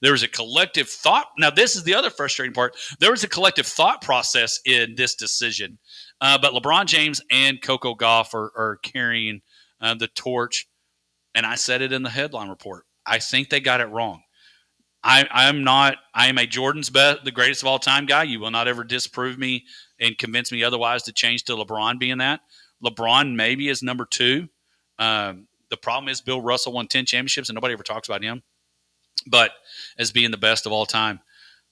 There was a collective thought. Now, this is the other frustrating part. There was a collective thought process in this decision, but LeBron James and Coco Gauff are carrying the torch, and I said it in the headline report. I think they got it wrong. I am a Jordan's best, the greatest of all time guy. You will not ever disprove me and convince me otherwise to change to LeBron being that. LeBron maybe is number 2. The problem is Bill Russell won 10 championships and nobody ever talks about him, but as being the best of all time.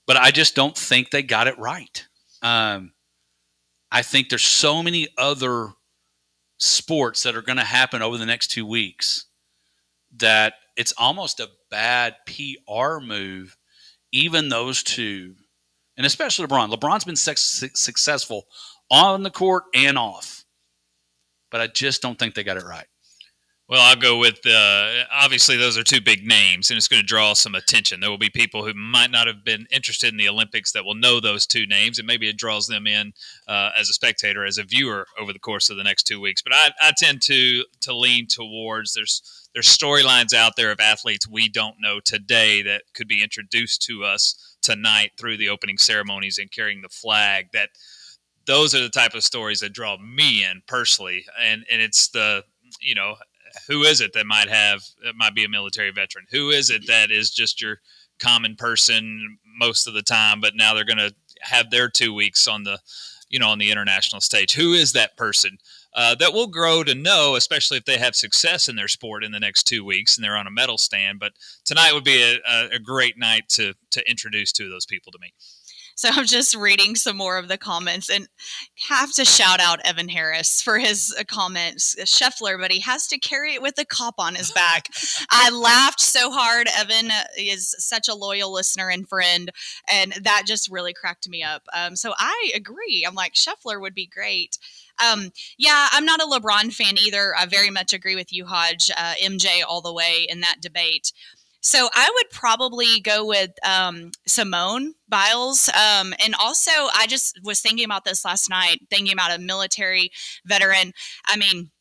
But I just don't think they got it right. I think there's so many other sports that are going to happen over the next 2 weeks that it's almost a bad PR move, even those two, and especially LeBron. LeBron's been successful on the court and off, but I just don't think they got it right. Well, I'll go with obviously those are 2 big names, and it's going to draw some attention. There will be people who might not have been interested in the Olympics that will know those 2 names, and maybe it draws them in as a spectator, as a viewer over the course of the next 2 weeks. But I tend to lean towards there's storylines out there of athletes we don't know today that could be introduced to us tonight through the opening ceremonies and carrying the flag. That those are the type of stories that draw me in personally, and it's the who is it that might be a military veteran? Who is it that is just your common person most of the time, but now they're going to have their 2 weeks on the international stage? Who is that person that will grow to know, especially if they have success in their sport in the next 2 weeks and they're on a medal stand? But tonight would be a great night to introduce 2 of those people to me. So I'm just reading some more of the comments and have to shout out Evan Harris for his comments. Scheffler, but he has to carry it with a cop on his back. I laughed so hard. Evan is such a loyal listener and friend, and that just really cracked me up. So I agree. I'm like, Scheffler would be great. Yeah, I'm not a LeBron fan either. I very much agree with you, Hodge. MJ all the way in that debate. So I would probably go with Simone Biles. And also, I just was thinking about this last night, thinking about a military veteran. I mean,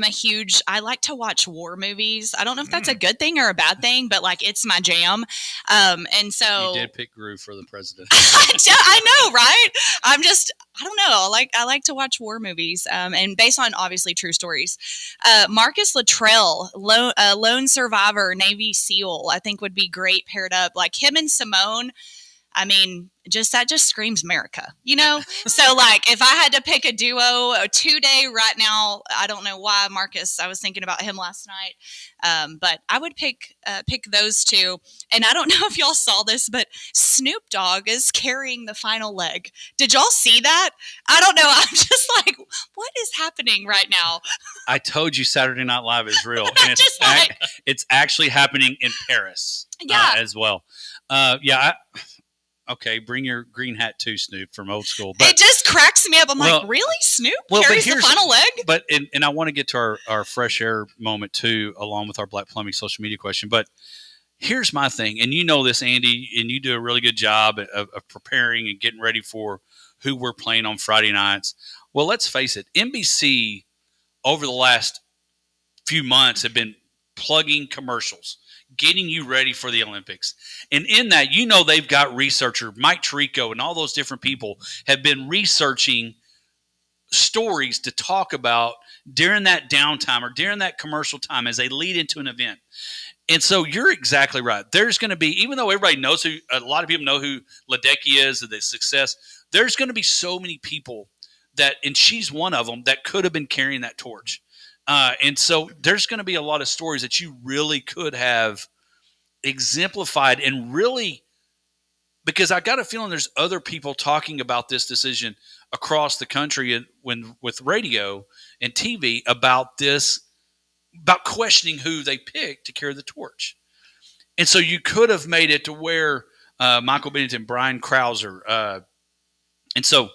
I like to watch war movies. I don't know if that's a good thing or a bad thing, but like it's my jam. And so You did pick Gru for the president. I know, right? I don't know. I like to watch war movies, and based on obviously true stories. Marcus Luttrell, lone survivor, Navy SEAL, I think would be great paired up. Like him and Simone. I mean, that just screams America, you know? So, like, if I had to pick a duo, a 2-day right now, I don't know why, Marcus, I was thinking about him last night, but I would pick those two. And I don't know if y'all saw this, but Snoop Dogg is carrying the final leg. Did y'all see that? I don't know. I'm just like, what is happening right now? I told you Saturday Night Live is real. And it's actually happening in Paris as well. Okay, bring your green hat too, Snoop, from old school. But it just cracks me up. I'm like, really? Snoop carries the final leg? But and I want to get to our fresh air moment too, along with our Black Plumbing social media question. But here's my thing, and you know this, Andy, and you do a really good job of preparing and getting ready for who we're playing on Friday nights. Well, let's face it, NBC over the last few months have been plugging commercials, getting you ready for the Olympics. And in that, you know, they've got researcher Mike Tirico and all those different people have been researching stories to talk about during that downtime or during that commercial time as they lead into an event. And so you're exactly right. There's going to be, even though everybody knows a lot of people know who Ledecky is, the success, there's going to be so many people that, and she's one of them, that could have been carrying that torch. And so there's going to be a lot of stories that you really could have exemplified and really, because I got a feeling there's other people talking about this decision across the country with radio and TV about this, about questioning who they picked to carry the torch. And so you could have made it to where Michael Bennington, Brian Krauser, and so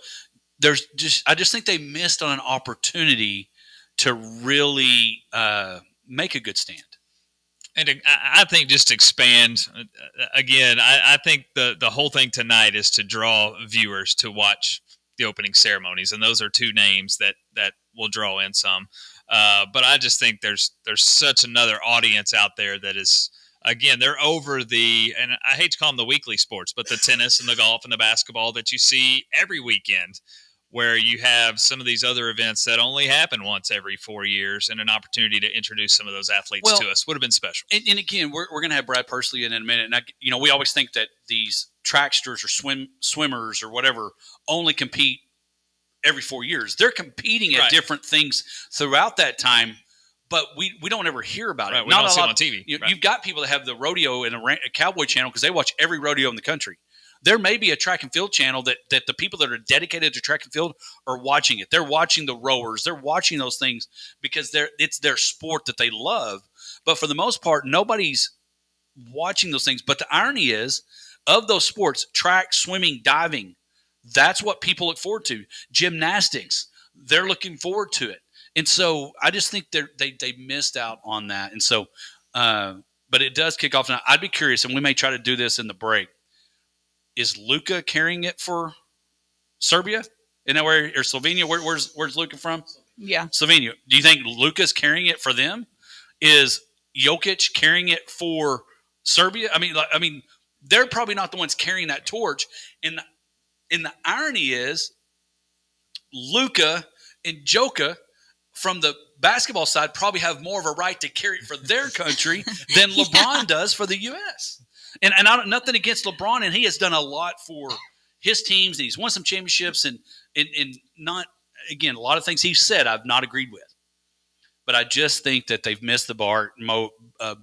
I just think they missed on an opportunity to really make a good stand. And I think just expand again. I think the whole thing tonight is to draw viewers to watch the opening ceremonies, and those are two names that will draw in some. But I just think there's such another audience out there that is, again, they're over the, and I hate to call them the weekly sports, but the tennis and the golf and the basketball that you see every weekend, where you have some of these other events that only happen once every 4 years, and an opportunity to introduce some of those athletes to us would have been special. And again, we're going to have Brad Pursley in a minute. And we always think that these tracksters or swimmers or whatever only compete every 4 years. They're competing at different things throughout that time, but we don't ever hear about it. We don't see it on TV. You've got people that have the rodeo and a cowboy channel because they watch every rodeo in the country. There may be a track and field channel that the people that are dedicated to track and field are watching it. They're watching the rowers. They're watching those things because it's their sport that they love. But for the most part, nobody's watching those things. But the irony is, of those sports, track, swimming, diving, that's what people look forward to. Gymnastics, they're looking forward to it. And so I just think they missed out on that. And so, but it does kick off now. I'd be curious, and we may try to do this in the break. Is Luka carrying it for Serbia? Isn't that where, or Slovenia? Where's Luka from? Yeah. Slovenia. Do you think Luka's carrying it for them? Is Jokic carrying it for Serbia? I mean, they're probably not the ones carrying that torch. And the irony is, Luka and Joka from the basketball side probably have more of a right to carry it for their country than LeBron does for the U.S. And nothing against LeBron, and he has done a lot for his teams, and he's won some championships, and not, again, a lot of things he's said I've not agreed with. But I just think that they've missed the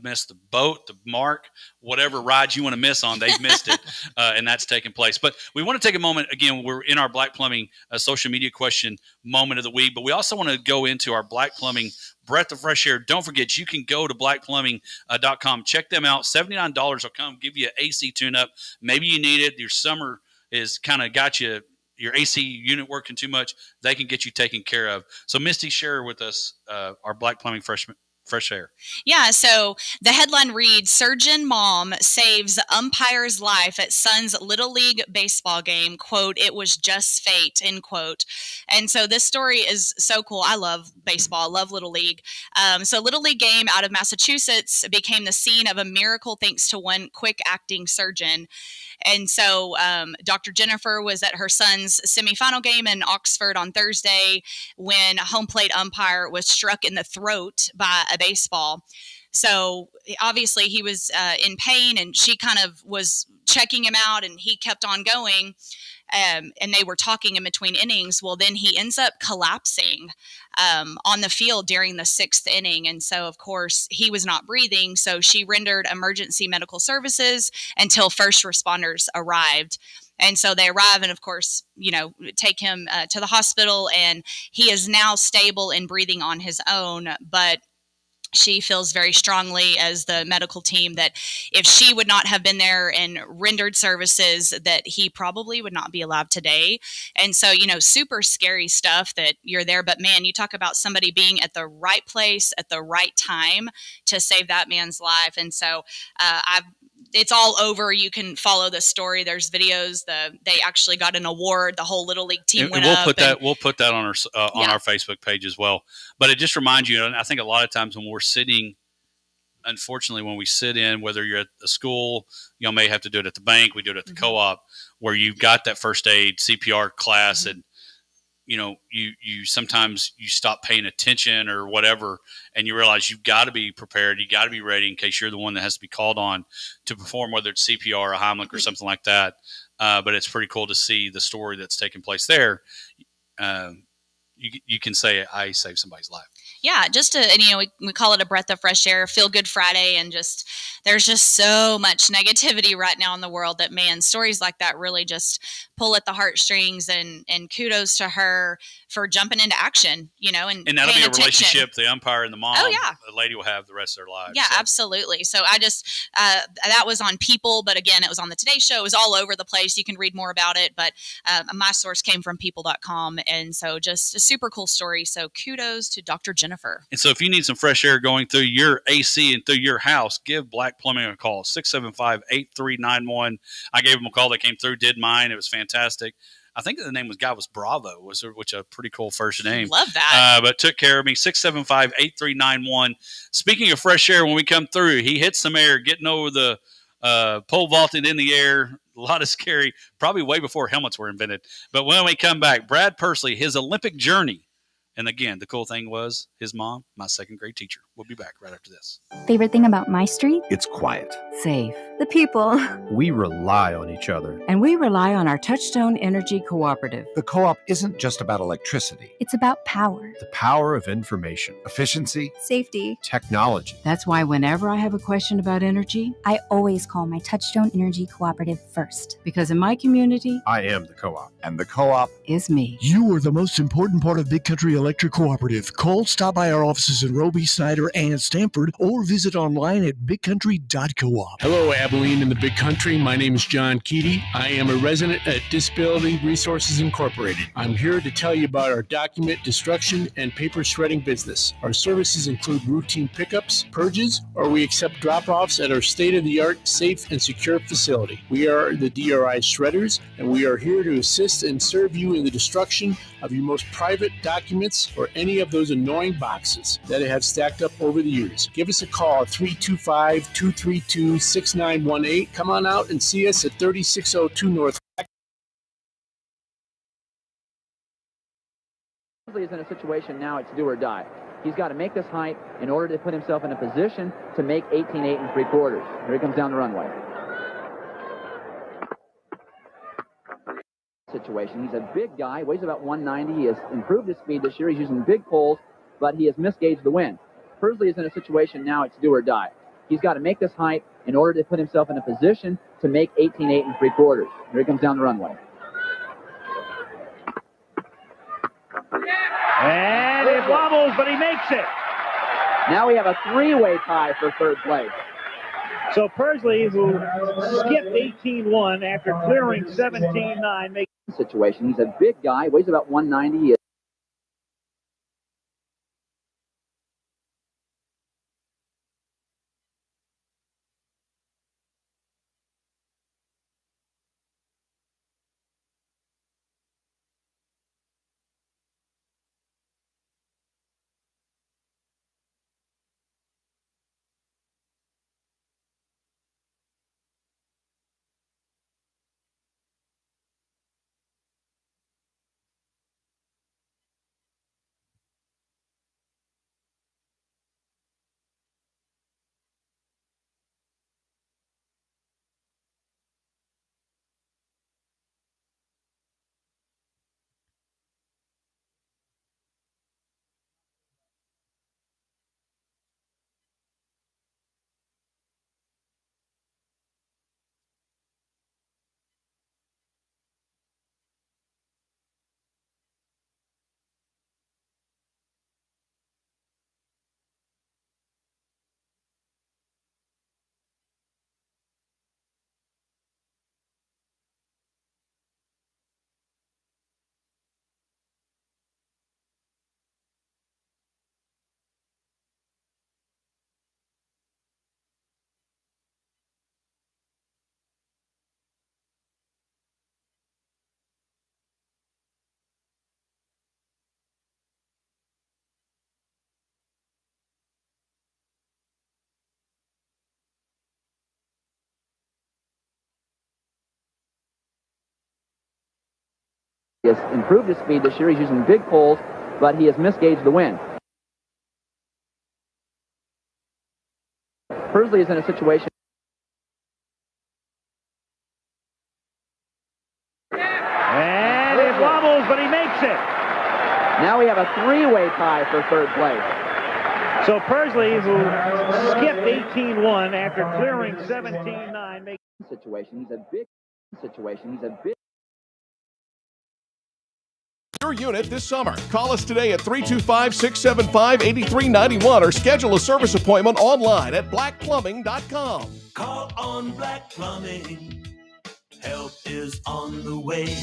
missed the boat, the mark, whatever ride you want to miss on, they've missed it, and that's taken place. But we want to take a moment. Again, we're in our Black Plumbing social media question moment of the week, but we also want to go into our Black Plumbing breath of fresh air. Don't forget, you can go to blackplumbing.com. Check them out. $79 will come give you an AC tune-up. Maybe you need it. Your summer is kind of got you, your AC unit working too much. They can get you taken care of. So, Misty, share with us our Black Plumbing fresh fresh air. Yeah, so the headline reads, Surgeon Mom Saves Umpire's Life at Son's Little League Baseball Game. Quote, it was just fate, end quote. And so this story is so cool. I love baseball. I love Little League. So Little League game out of Massachusetts became the scene of a miracle thanks to one quick-acting surgeon. And so Dr. Jennifer was at her son's semifinal game in Oxford on Thursday when a home plate umpire was struck in the throat by a baseball. So obviously he was in pain, and she kind of was checking him out, and he kept on going. And they were talking in between innings. Well, then he ends up collapsing on the field during the 6th inning. And so, of course, he was not breathing. So she rendered emergency medical services until first responders arrived. And so they arrive and, of course, take him to the hospital. And he is now stable and breathing on his own. But she feels very strongly, as the medical team, that if she would not have been there and rendered services, that he probably would not be alive today. And so, super scary stuff that you're there. But man, you talk about somebody being at the right place at the right time to save that man's life. And so it's all over. You can follow the story. There's videos. They actually got an award. The whole Little League team went up. We'll put that on our Facebook page as well. But it just reminds you, and I think a lot of times when we're sitting, unfortunately, when we sit in, whether you're at a school, may have to do it at the bank, we do it at the co-op, where you've got that first aid CPR class, and you sometimes you stop paying attention or whatever, and you realize you've got to be prepared. You got to be ready in case you're the one that has to be called on to perform, whether it's CPR or Heimlich or something like that. But it's pretty cool to see the story that's taking place there. You can say, I saved somebody's life. Yeah, we call it a breath of fresh air, Feel Good Friday, and there's just so much negativity right now in the world that, man, stories like that really just pull at the heartstrings, and kudos to her for jumping into action, and that'll be a attention. Relationship the umpire and the mom, oh, yeah. the lady will have the rest of their lives. Yeah, absolutely. So I that was on People, but again, it was on the Today Show. It was all over the place. You can read more about it, but my source came from people.com, and so just a super cool story. So kudos to Dr. Jennifer. And so if you need some fresh air going through your AC and through your house, give Black Plumbing a call, 675-8391. I gave them a call. They came through, did mine. It was fantastic. I think the name was Bravo, which a pretty cool first name. Love that. But took care of me, 675-8391. Speaking of fresh air, when we come through, he hits some air, getting over the pole vaulting in the air. A lot of scary, probably way before helmets were invented. But when we come back, Brad Pursley, his Olympic journey. And again, the cool thing was his mom, my second grade teacher. We'll be back right after this. Favorite thing about my street? It's quiet. Safe. The people. We rely on each other. And we rely on our Touchstone Energy Cooperative. The co-op isn't just about electricity. It's about power. The power of information, efficiency, safety, technology. That's why whenever I have a question about energy, I always call my Touchstone Energy Cooperative first. Because in my community, I am the co-op. And the co-op is me. You are the most important part of Big Country Electric Cooperative. Call, stop by our offices in Roby, Snyder, and Stamford, or visit online at bigcountry.coop. Hello, Abilene and the Big Country. My name is John Keaty. I am a resident at Disability Resources Incorporated. I'm here to tell you about our document destruction and paper shredding business. Our services include routine pickups, purges, or we accept drop-offs at our state-of-the-art, safe, and secure facility. We are the DRI Shredders, and we are here to assist and serve you in the destruction of your most private documents or any of those annoying boxes that have stacked up over the years. Give us a call at 325-232-6918. Come on out and see us at 3602 North. Is in a situation now, it's do or die. He's got to make this height in order to put himself in a position to make 18.8 3/4. Here he comes down the runway. Situation. He's a big guy, weighs about 190. He has improved his speed this year. He's using big poles, but he has misgauged the wind. Pursley is in a situation now, it's do or die. He's got to make this height in order to put himself in a position to make 18.8 3/4. Here he comes down the runway. And it wobbles, but he makes it. Now we have a three-way tie for third place. So Pursley, who skipped 18.1 after clearing 17.9, makes situation. He's a big guy, weighs about 190. He has improved his speed this year. He's using big poles, but he has misgauged the wind. Persley is in a situation. And it wobbles, but he makes it. Now we have a three-way tie for third place. So Persley skipped 18-1 after clearing 17-9. Situation. He's a big situation. He's a big. Your unit this summer. Call us today at 325-675-8391 or schedule a service appointment online at blackplumbing.com. Call on Black Plumbing. Help is on the way.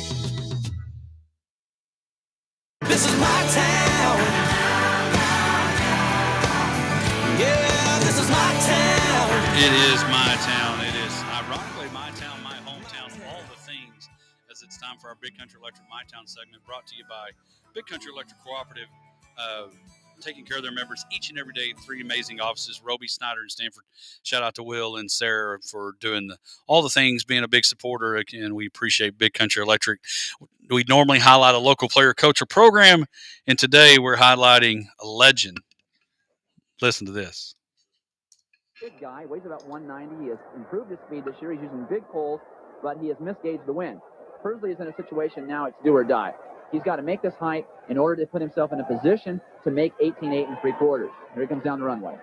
This is my town. Yeah, this is my town. It is my town. It is ironically my town, my hometown, all the things, as it's time for our Big Country Electric My Town segment, brought to you by Big Country Electric Cooperative, taking care of their members each and every day. Three amazing offices, Roby, Snyder, and Stanford. Shout out to Will and Sarah for doing all the things, being a big supporter. Again, we appreciate Big Country Electric. We normally highlight a local player, coach, or program, and today we're highlighting a legend. Listen to this. Big guy, weighs about 190. He has improved his speed this year. He's using big poles, but he has misgauged the wind. Persley is in a situation now, it's do or die. He's got to make this height in order to put himself in a position to make 18.8 3/4. Here he comes down the runway.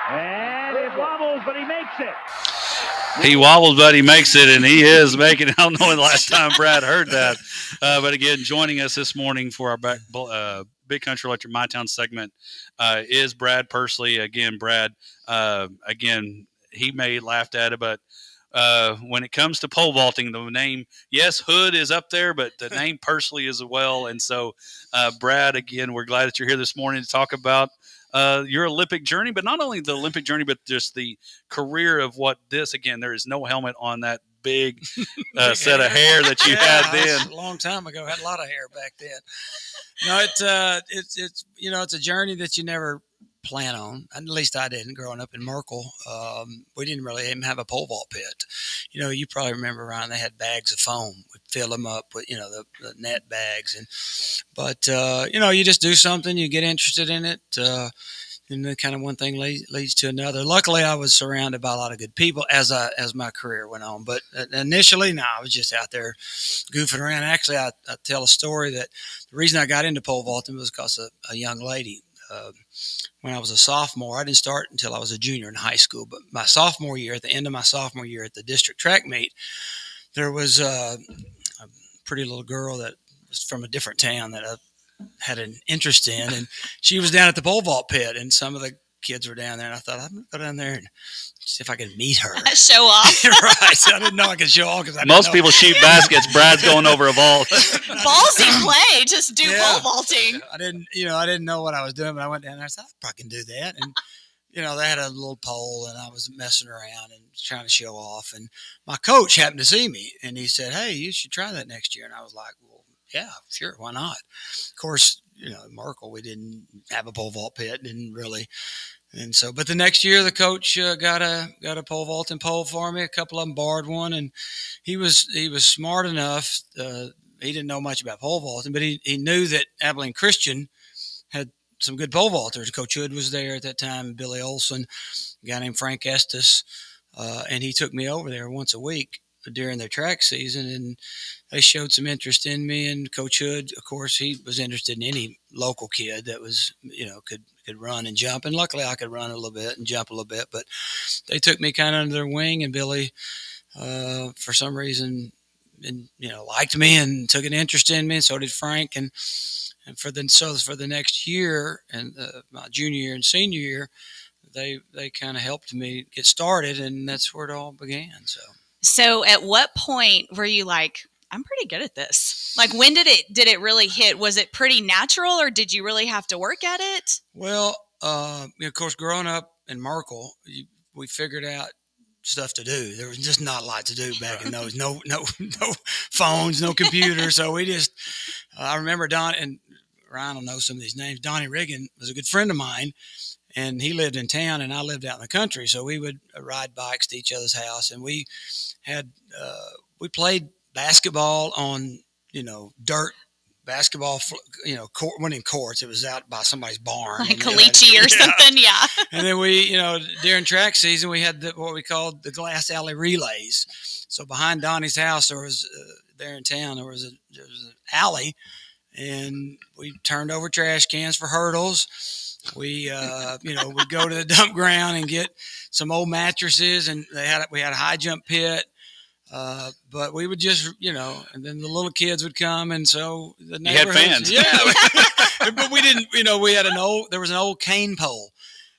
And it wobbles, but he makes it. He wobbles, but he makes it, and he is making it. I don't know when the last time Brad heard that. But again, joining us this morning for our Big Country Electric My Town segment is Brad Persley. Again, Brad, he may have laughed at it, but when it comes to pole vaulting, the name, yes, Hood is up there, but the name Persley as well. And so, Brad, again, we're glad that you're here this morning to talk about your Olympic journey, but not only the Olympic journey, but just the career of what this, again, there is no helmet on that big set of hair that you had then. A long time ago, had a lot of hair back then. No, it's it's a journey that you never plan on. At least I didn't growing up in Merkel. We didn't really even have a pole vault pit. You probably remember, Ryan, they had bags of foam. We'd fill them up with, the net bags. But you just do something, you get interested in it. And then kind of one thing leads to another. Luckily, I was surrounded by a lot of good people as my career went on. But initially, I was just out there goofing around. Actually, I tell a story that the reason I got into pole vaulting was because a young lady, when I was a sophomore, I didn't start until I was a junior in high school. But my sophomore year, at the end of my sophomore year at the district track meet, there was a pretty little girl that was from a different town that I had an interest in, and she was down at the pole vault pit, and some of the kids were down there, and I thought, I'm going to go down there and see if I can meet her. Show off. Right. So I didn't know I could show off. Most people shoot baskets. Brad's going over a vault. Ballsy play. Just do pole vaulting. I didn't know what I was doing, but I went down there. I said, I probably can do that. And, they had a little pole, and I was messing around and trying to show off. And my coach happened to see me, and he said, hey, you should try that next year. And I was like, well, yeah, sure. Why not? Of course, Merkel, we didn't have a pole vault pit, didn't really. And so, but the next year, the coach got a pole vaulting pole for me. A couple of them borrowed one, and he was smart enough. He didn't know much about pole vaulting, but he knew that Abilene Christian had some good pole vaulters. Coach Hood was there at that time, Billy Olson, a guy named Frank Estes, and he took me over there once a week during their track season, and they showed some interest in me. And Coach Hood, of course, he was interested in any local kid that was, could run and jump. And luckily I could run a little bit and jump a little bit, but they took me kind of under their wing, and Billy, for some reason, liked me and took an interest in me. And so did Frank. And for the next year, and my junior year and senior year, they kind of helped me get started, and that's where it all began. So at what point were you like, I'm pretty good at this? Like, when did it really hit? Was it pretty natural, or did you really have to work at it? Well, of course, growing up in Merkel, we figured out stuff to do. There was just not a lot to do back in those. No phones, no computers. So we just, I remember Don, and Ryan will know some of these names. Donnie Riggin was a good friend of mine, and he lived in town and I lived out in the country. So we would ride bikes to each other's house, and we had we played basketball on dirt basketball, court, winning courts. It was out by somebody's barn, like Caliche or something. Yeah. And then we, during track season, we had what we called the glass alley relays. So behind Donnie's house, there was there in town, there was an alley, and we turned over trash cans for hurdles. We, we'd go to the dump ground and get some old mattresses, and we had a high jump pit. But we would just, and then the little kids would come, and so the neighborhoods, you had fans. Yeah, but we didn't, we had there was an old cane pole,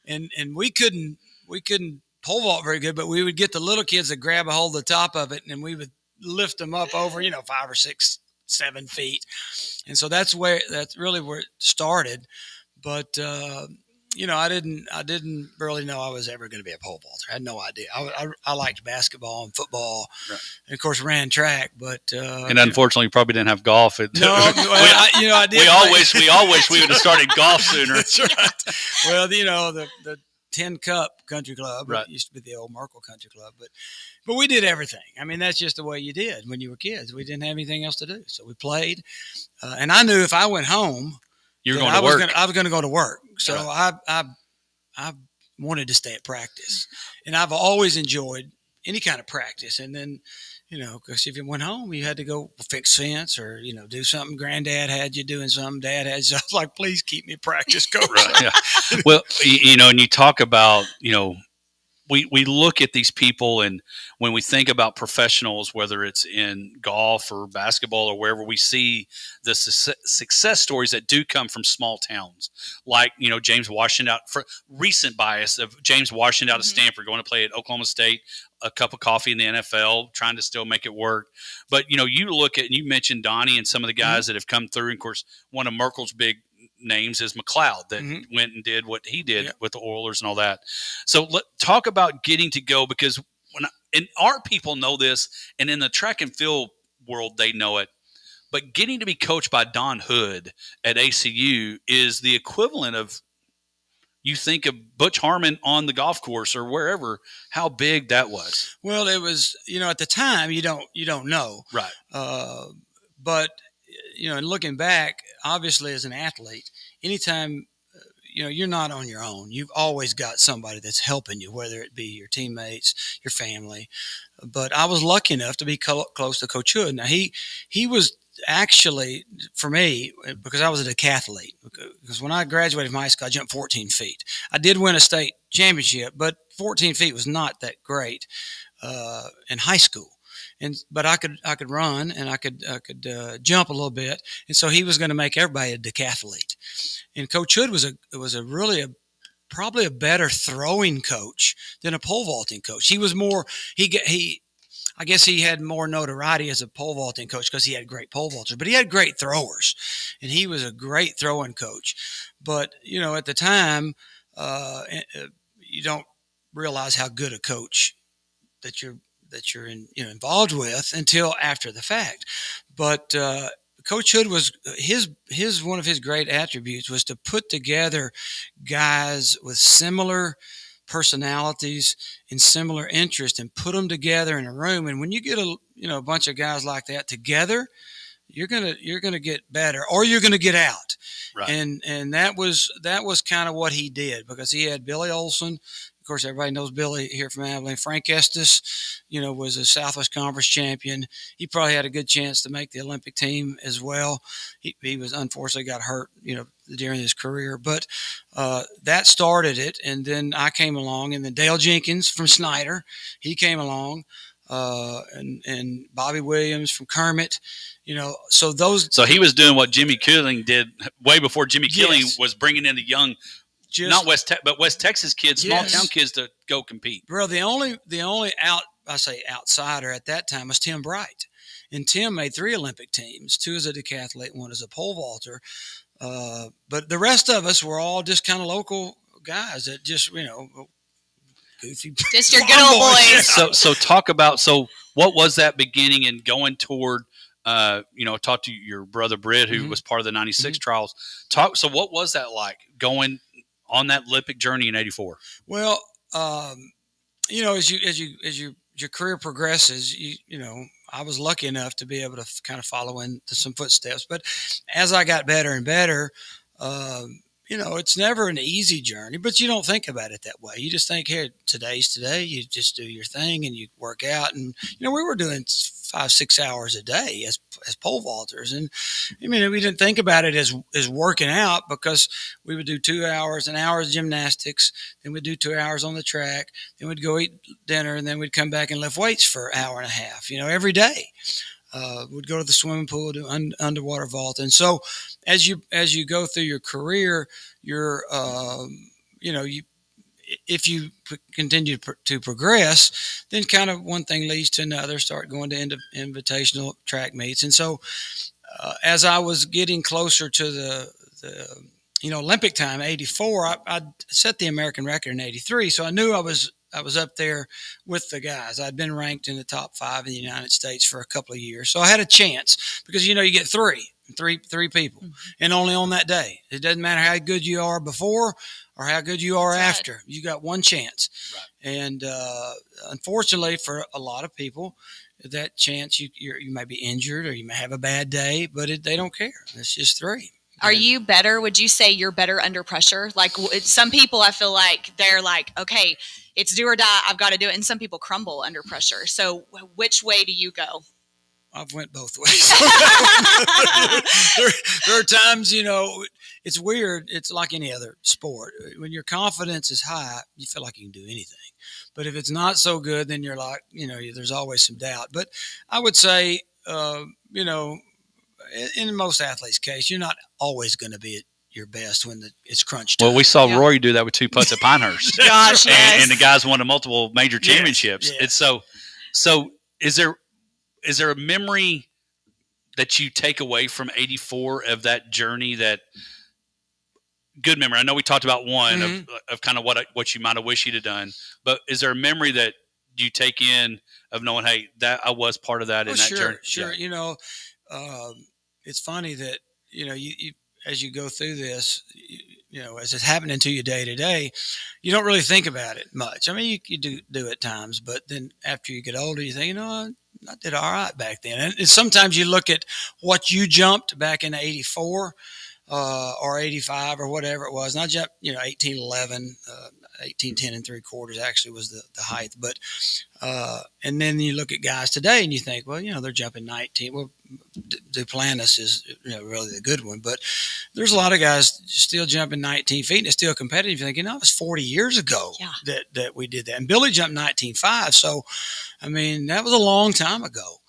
and we couldn't pole vault very good, but we would get the little kids to grab a hold of the top of it, and we would lift them up over, 5 or 6, 7 feet. And so that's really where it started. But, I didn't really know I was ever going to be a pole vaulter. I had no idea. I liked basketball and football, right, and of course ran track. But and unfortunately, you probably didn't have golf. I did. We all wish we would have started golf sooner. That's right. Well, the Tin Cup Country Club, right, it used to be the old Merkle Country Club, but we did everything. I mean, that's just the way you did when you were kids. We didn't have anything else to do, so we played. And I knew if I went home, you were going to work. I was going to go to work. So right, I wanted to stay at practice, and I've always enjoyed any kind of practice. And then, because if you went home, you had to go fix fence or, do something. Granddad had you doing something. Dad had you. I was like, please keep me practice, coach. Right, yeah. Well, and you talk about, we look at these people, and when we think about professionals, whether it's in golf or basketball or wherever, we see the success stories that do come from small towns, like James Washington for recent bias of James Washington out of Stanford going to play at Oklahoma State, a cup of coffee in the NFL, trying to still make it work. But you look at, and you mentioned Donnie and some of the guys that have come through. And of course, one of Merkel's big names is McLeod that went and did what he did with the Oilers and all that. So talk about getting to go, because and our people know this, and in the track and field world, they know it. But getting to be coached by Don Hood at ACU is the equivalent of, you think of Butch Harmon on the golf course or wherever, how big that was. Well, it was, at the time you don't know. Right. But, and looking back, obviously as an athlete, anytime, you're not on your own. You've always got somebody that's helping you, whether it be your teammates, your family. But I was lucky enough to be close to Coach Hood. Now, he was actually, for me, because I was a decathlete, because when I graduated from high school, I jumped 14 feet. I did win a state championship, but 14 feet was not that great in high school. But I could run, and I could jump a little bit, and so he was going to make everybody a decathlete. And Coach Hood was probably a better throwing coach than a pole vaulting coach. He was more I guess he had more notoriety as a pole vaulting coach because he had great pole vaulters, but he had great throwers, and he was a great throwing coach. But at the time, you don't realize how good a coach that you're involved with until after the fact. But Coach Hood was his one of his great attributes was to put together guys with similar personalities and similar interests and put them together in a room. And when you get a bunch of guys like that together, you're gonna get better, or you're gonna get out. Right. And that was kind of what he did, because he had Billy Olson. Of course, everybody knows Billy here from Abilene. Frank Estes, was a Southwest Conference champion. He probably had a good chance to make the Olympic team as well. He was unfortunately got hurt, during his career. But that started it, and then I came along, and then Dale Jenkins from Snyder, he came along, and Bobby Williams from Kermit. So he was doing what Jimmy Killing did way before Jimmy Killing was bringing in the young. Not but West Texas kids, small town kids, to go compete. Bro, the only outsider at that time was Tim Bright, and Tim made 3 Olympic teams, 2 as a decathlete, 1 as a pole vaulter. But the rest of us were all just kind of local guys that just goofy, just your good old boys. So talk about what was that beginning and going toward. Talk to your brother Britt, who was part of the '96 trials. So what was that like going on that Olympic journey in '84? Well, as your career progresses, I was lucky enough to be able to kind of follow into some footsteps. But as I got better and better, it's never an easy journey, but you don't think about it that way. You just think, here, today's today. You just do your thing and you work out. And, we were doing 5-6 hours a day as pole vaulters. And we didn't think about it as working out, because we would do 2 hours, an hour of gymnastics, then we'd do 2 hours on the track, then we'd go eat dinner, and then we'd come back and lift weights for an hour and a half, every day. Would go to the swimming pool, do underwater vault. And so as you go through your career, if you continue to progress, then kind of one thing leads to another, start going to invitational track meets. And so as I was getting closer to the Olympic time, 84, I set the American record in 83. So I knew I was up there with the guys. I'd been ranked in the top 5 in the United States for a couple of years. So I had a chance, because, you get three people, and only on that day. It doesn't matter how good you are before or how good you are after. You got one chance. Right. And unfortunately for a lot of people, that chance, you may be injured or you may have a bad day, but they don't care. It's just 3. Are you better? Would you say you're better under pressure? Like, some people, I feel like they're like, okay, it's do or die, I've got to do it. And some people crumble under pressure. So which way do you go? I've went both ways. there are times, it's weird. It's like any other sport. When your confidence is high, you feel like you can do anything. But if it's not so good, then you're like, there's always some doubt. But I would say, in most athletes' case, you're not always going to be at your best when it's crunch time. Well, we saw Rory do that with 2 putts at Pinehurst. Gosh, yes. And the guys won multiple major championships. Yes. It's so is there a memory that you take away from '84 of that journey, that good memory? I know we talked about one of kind of what you might have wished you'd have done, but is there a memory that you take in of knowing, hey, that I was part of that in that journey? Sure. Yeah. It's funny that, you as you go through this, as it's happening to you day to day, you don't really think about it much. I mean, you do at times, but then after you get older, you think, I did all right back then. And sometimes you look at what you jumped back in '84 or '85 or whatever it was. And I jumped, 18:11, 18:10 3/4 actually was the height. But and then you look at guys today and you think, well, they're jumping 19. Well, Duplantis is really the good one, but there's a lot of guys still jumping 19 feet and it's still competitive. You're thinking, it was 40 years ago that we did that. And Billy jumped 19.5. So, I mean, that was a long time ago.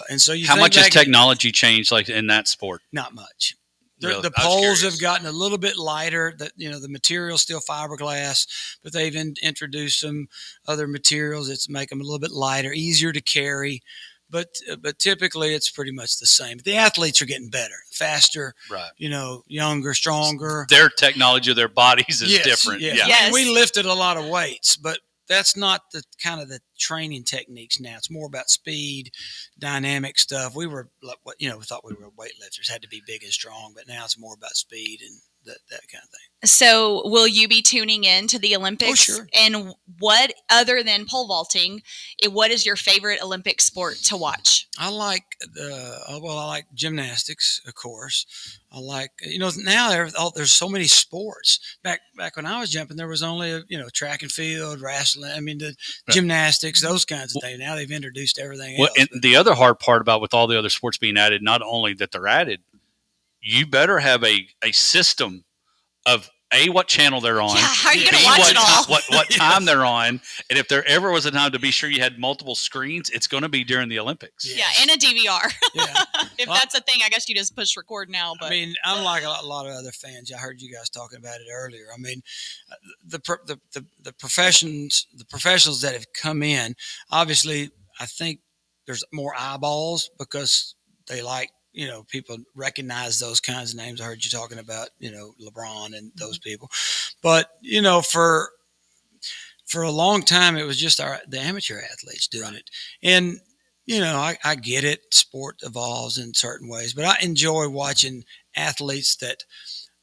And so how much has technology changed, like in that sport? Not much. Really? The poles have gotten a little bit lighter. That the material's still fiberglass, but they've introduced some other materials that make them a little bit lighter, easier to carry. But typically it's pretty much the same. The athletes are getting better, faster, right? Younger, stronger. Their technology of their bodies is different. Yes. Yeah. Yes. We lifted a lot of weights, but that's not the kind of the training techniques now. It's more about speed, dynamic stuff. We were, we thought we were weightlifters, had to be big and strong, but now it's more about speed and that kind of thing. So will you be tuning in to the Olympics? Oh, sure. And what, other than pole vaulting, what is your favorite Olympic sport to watch? I like I like gymnastics, of course. I like, now there's so many sports. Back when I was jumping, there was only, track and field, wrestling. I mean, gymnastics, those kinds of things. Now they've introduced everything else. And the other hard part about with all the other sports being added, not only that they're added, you better have a system of what channel they're on. Yeah, how are you going to watch it all? What time they're on. And if there ever was a time to be sure you had multiple screens, it's going to be during the Olympics. Yeah, and a DVR. Yeah. If that's a thing, I guess you just push record now. But I mean, unlike a lot of other fans, I heard you guys talking about it earlier. I mean, the professionals that have come in, obviously, I think there's more eyeballs because they like, people recognize those kinds of names. I heard you talking about, LeBron and those people. But, for a long time, it was just the amateur athletes doing it. And, I get it. Sport evolves in certain ways. But I enjoy watching athletes that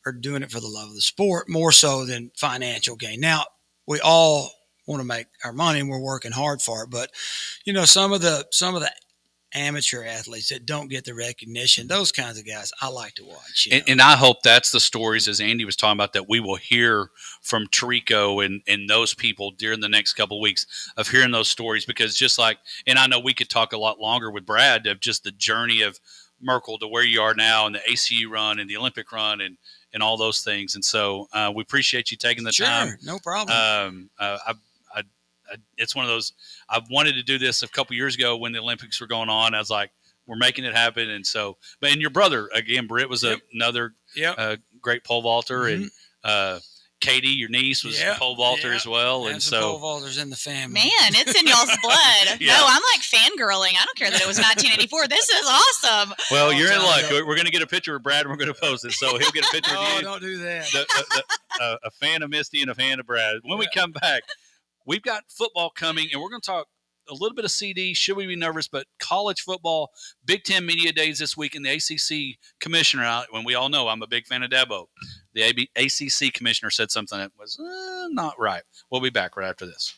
are doing it for the love of the sport more so than financial gain. Now, we all want to make our money and we're working hard for it, but some of the amateur athletes that don't get the recognition, those kinds of guys I like to watch. And I hope that's the stories, as Andy was talking about, that we will hear from Tirico and those people during the next couple of weeks of hearing those stories, because just like, and I know we could talk a lot longer with Brad of just the journey of Merkel to where you are now and the ACU run and the Olympic run and all those things. And so we appreciate you taking the time. No problem. It's one of those, I wanted to do this a couple years ago when the Olympics were going on. I was like, we're making it happen. And so, and your brother, again, Britt was another great pole vaulter. And Katie, your niece, was a pole vaulter as well. And so pole vaulters in the family. Man, it's in y'all's blood. No, I'm like fangirling. I don't care that it was 1984. This is awesome. Well, you're in luck. We're going to get a picture of Brad and we're going to post it. So he'll get a picture of you. Oh, don't do that. A fan of Misty and a fan of Brad. When we come back, we've got football coming, and we're going to talk a little bit of CD. Should we be nervous? But college football, Big Ten Media Days this week, and the ACC commissioner out. When we all know I'm a big fan of Dabo, the ACC commissioner said something that was not right. We'll be back right after this.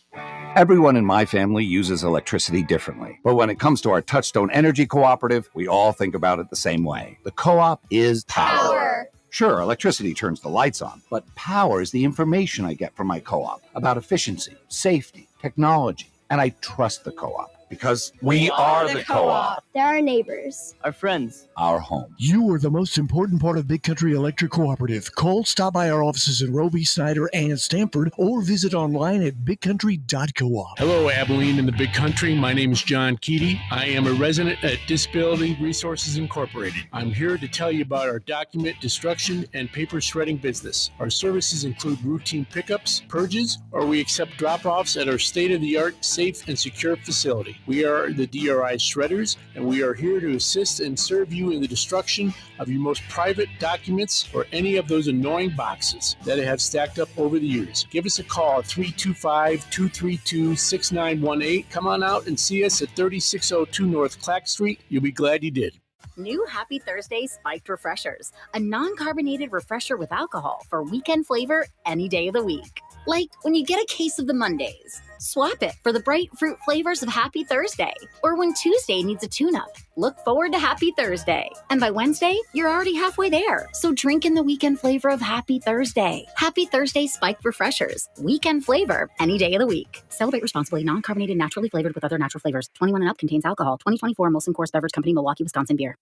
Everyone in my family uses electricity differently. But when it comes to our Touchstone Energy Cooperative, we all think about it the same way. The co-op is power. Sure, electricity turns the lights on, but power is the information I get from my co-op about efficiency, safety, technology, and I trust the co-op because we are the co-op. They're our neighbors. Our friends. Our home. You are the most important part of Big Country Electric Cooperative. Call, stop by our offices in Roby, Snyder, and Stamford, or visit online at bigcountry.coop. Hello, Abilene and the Big Country. My name is John Keaty. I am a resident at Disability Resources Incorporated. I'm here to tell you about our document destruction and paper shredding business. Our services include routine pickups, purges, or we accept drop-offs at our state-of-the-art, safe, and secure facility. We are the DRI Shredders, and we are here to assist and serve you in the destruction of your most private documents or any of those annoying boxes that have stacked up over the years. Give us a call at 325-232-6918. Come on out and see us at 3602 North Clack Street. You'll be glad you did. New Happy Thursday Spiked Refreshers, a non-carbonated refresher with alcohol for weekend flavor any day of the week. Like when you get a case of the Mondays, swap it for the bright fruit flavors of Happy Thursday. Or when Tuesday needs a tune-up, look forward to Happy Thursday. And by Wednesday, you're already halfway there. So drink in the weekend flavor of Happy Thursday. Happy Thursday Spiked Refreshers. Weekend flavor any day of the week. Celebrate responsibly. Non-carbonated, naturally flavored with other natural flavors. 21 and up, contains alcohol. 2024 Molson Coors Beverage Company, Milwaukee, Wisconsin beer.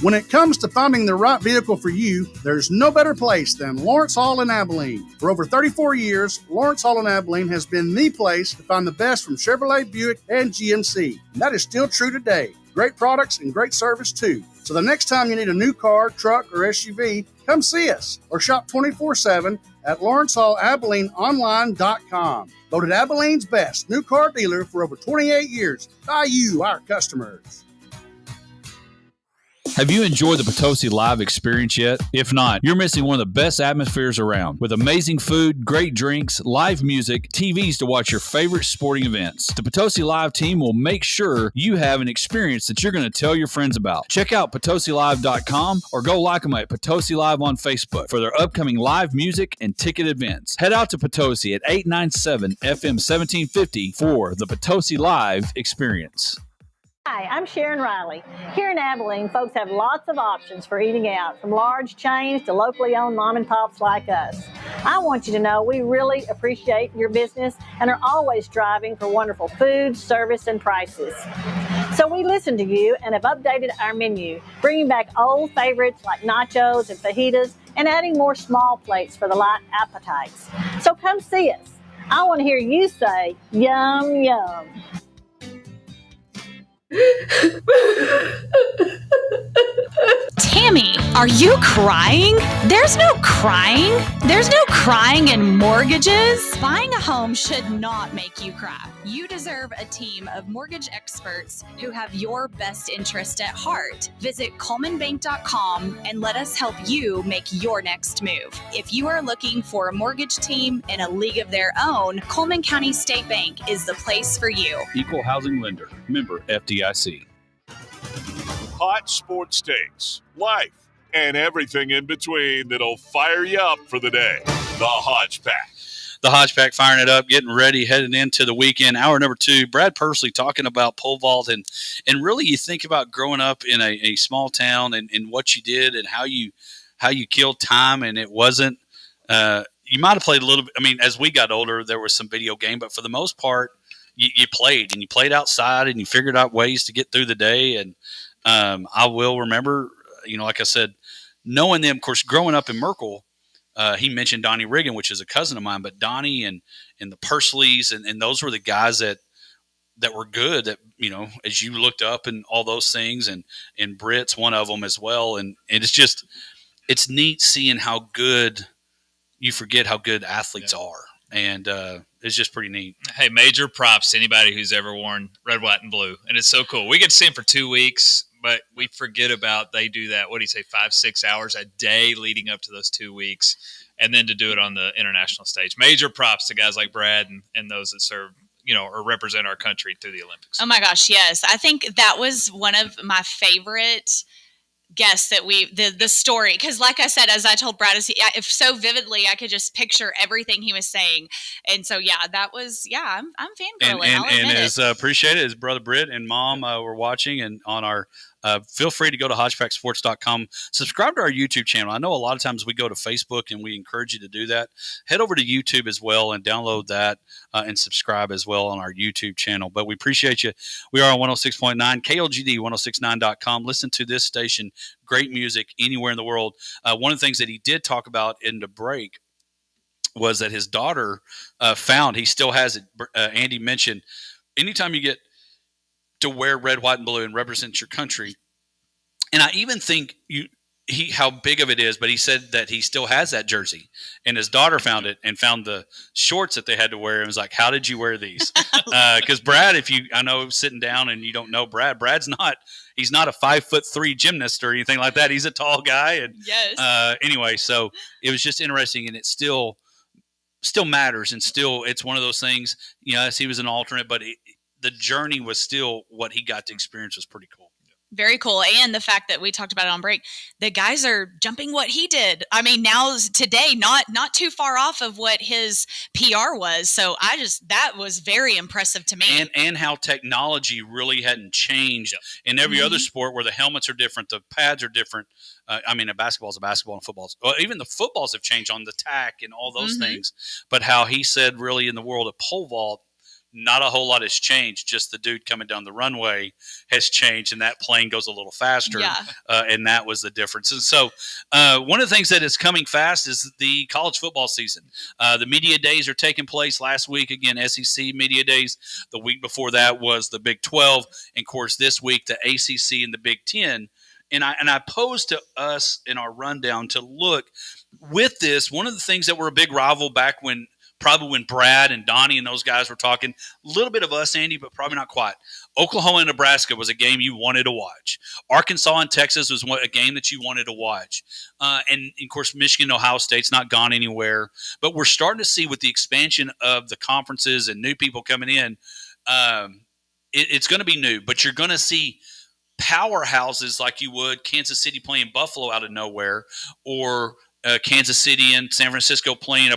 When it comes to finding the right vehicle for you, there's no better place than Lawrence Hall in Abilene. For over 34 years, Lawrence Hall in Abilene has been the place to find the best from Chevrolet, Buick, and GMC. And that is still true today. Great products and great service too. So the next time you need a new car, truck, or SUV, come see us or shop 24/7 at LawrenceHallAbileneOnline.com. Voted Abilene's best new car dealer for over 28 years by you, our customers. Have you enjoyed the Potosi Live experience yet? If not, you're missing one of the best atmospheres around, with amazing food, great drinks, live music, TVs to watch your favorite sporting events. The Potosi Live team will make sure you have an experience that you're going to tell your friends about. Check out PotosiLive.com or go like them at Potosi Live on Facebook for their upcoming live music and ticket events. Head out to Potosi at 897 FM 1750 for the Potosi Live experience. Hi, I'm Sharon Riley. Here in Abilene, folks have lots of options for eating out, from large chains to locally owned mom and pops like us. I want you to know we really appreciate your business and are always striving for wonderful food, service, and prices. So we listen to you and have updated our menu, bringing back old favorites like nachos and fajitas and adding more small plates for the light appetites. So come see us. I want to hear you say, yum, yum. Tammy, are you crying? There's no crying. There's no crying in mortgages. Buying a home should not make you cry. You deserve a team of mortgage experts who have your best interest at heart. Visit ColemanBank.com and let us help you make your next move. If you are looking for a mortgage team in a league of their own, Coleman County State Bank is the place for you. Equal housing lender. Member FDIC. Hot sports takes, life, and everything in between that'll fire you up for the day. The Hodge Pack. The Hodge Pack firing it up, getting ready, heading into the weekend. Hour number 2, Brad Pursley talking about pole vault. And really you think about growing up in a small town and what you did and how you killed time. And it wasn't you might have played a little bit. I mean, as we got older, there was some video game, but for the most part, you played, and you played outside, and you figured out ways to get through the day. And I will remember, like I said, knowing them, of course, growing up in Merkel, he mentioned Donnie Riggin, which is a cousin of mine, but Donnie and the Pursleys, and those were the guys that were good, that, as you looked up and all those things, and Britt's one of them as well. And it's neat seeing how good you forget how good athletes are. And it's just pretty neat. Hey, major props to anybody who's ever worn red, white, and blue. And it's so cool. We get to see them for 2 weeks, but we forget about they do that, 5-6 hours a day leading up to those 2 weeks, and then to do it on the international stage. Major props to guys like Brad and those that serve, or represent our country through the Olympics. Oh, my gosh, yes. I think that was one of my favorite guess that the story, because like I said, as I told Brad, if so vividly, I could just picture everything he was saying. And so that was I'm fangirling. And as appreciated as brother Britt and mom were watching, and on our feel free to go to hodgepacksports.com, subscribe to our YouTube channel. I know a lot of times we go to Facebook, and we encourage you to do that. Head over to YouTube as well and download that and subscribe as well on our YouTube channel. But we appreciate you. We are on 106.9 KLGD 1069.com. Listen to this station. Great music anywhere in the world. One of the things that he did talk about in the break was that his daughter found, he still has it. Andy mentioned, anytime you get to wear red, white, and blue and represent your country, and I even think how big of it is, but he said that he still has that jersey, and his daughter found it and found the shorts that they had to wear, and was like, how did you wear these? Because Brad, I know sitting down and you don't know Brad's he's not a 5'3" gymnast or anything like that. He's a tall guy. And yes. Anyway, so it was just interesting, and it still matters, and still it's one of those things. Yes, he was an alternate, but the journey was still what he got to experience was pretty cool. Very cool. And the fact that we talked about it on break, the guys are jumping what he did. I mean, today, not too far off of what his PR was. So that was very impressive to me. And how technology really hadn't changed in every other sport, where the helmets are different, the pads are different. A basketball is a basketball, and football, even the footballs have changed on the tack and all those things. But how he said, really, in the world of pole vault, not a whole lot has changed. Just the dude coming down the runway has changed, and that plane goes a little faster. Yeah. And that was the difference. And so one of the things that is coming fast is the college football season. The media days are taking place last week. Again, SEC media days. The week before that was the Big 12. And, of course, this week, the ACC and the Big 10. And I posed to us in our rundown to look with this. One of the things that were a big rival back when Brad and Donnie and those guys were talking, a little bit of us, Andy, but probably not quite. Oklahoma and Nebraska was a game you wanted to watch. Arkansas and Texas was a game that you wanted to watch. And, of course, Michigan, Ohio State's not gone anywhere. But we're starting to see, with the expansion of the conferences and new people coming in, it's going to be new. But you're going to see powerhouses like you would Kansas City playing Buffalo out of nowhere, or Kansas City and San Francisco playing a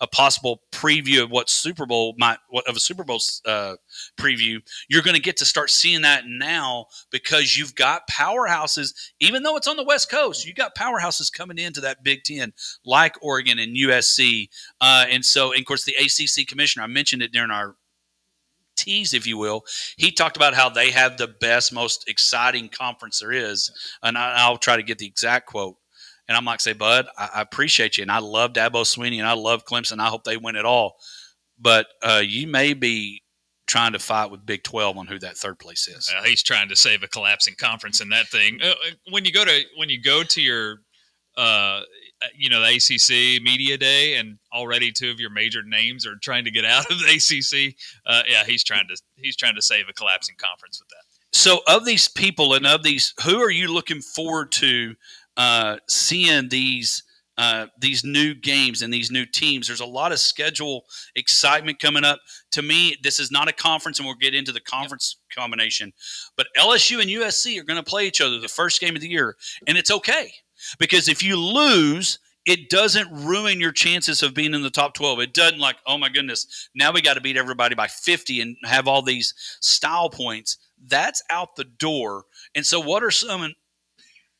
possible preview of what Super Bowl preview. You're going to get to start seeing that now, because you've got powerhouses. Even though it's on the West Coast, you got powerhouses coming into that Big Ten, like Oregon and USC. And so, and of course, the ACC commissioner, I mentioned it during our tease, if you will, he talked about how they have the best, most exciting conference there is. And I'll try to get the exact quote. And I'm like, say, Bud, I appreciate you. And I love Dabo Swinney, and I love Clemson. I hope they win it all. But you may be trying to fight with Big 12 on who that third place is. He's trying to save a collapsing conference in that thing. When you go to your, the ACC media day, and already two of your major names are trying to get out of the ACC. He's trying to save a collapsing conference with that. So, of these people and of these, who are you looking forward to seeing these new games and these new teams? There's a lot of schedule excitement coming up. To me, this is not a conference, and we'll get into the conference combination. But LSU and USC are going to play each other the first game of the year, and it's okay. Because if you lose, it doesn't ruin your chances of being in the top 12. It doesn't like, oh my goodness, now we got to beat everybody by 50 and have all these style points. That's out the door. And so what are some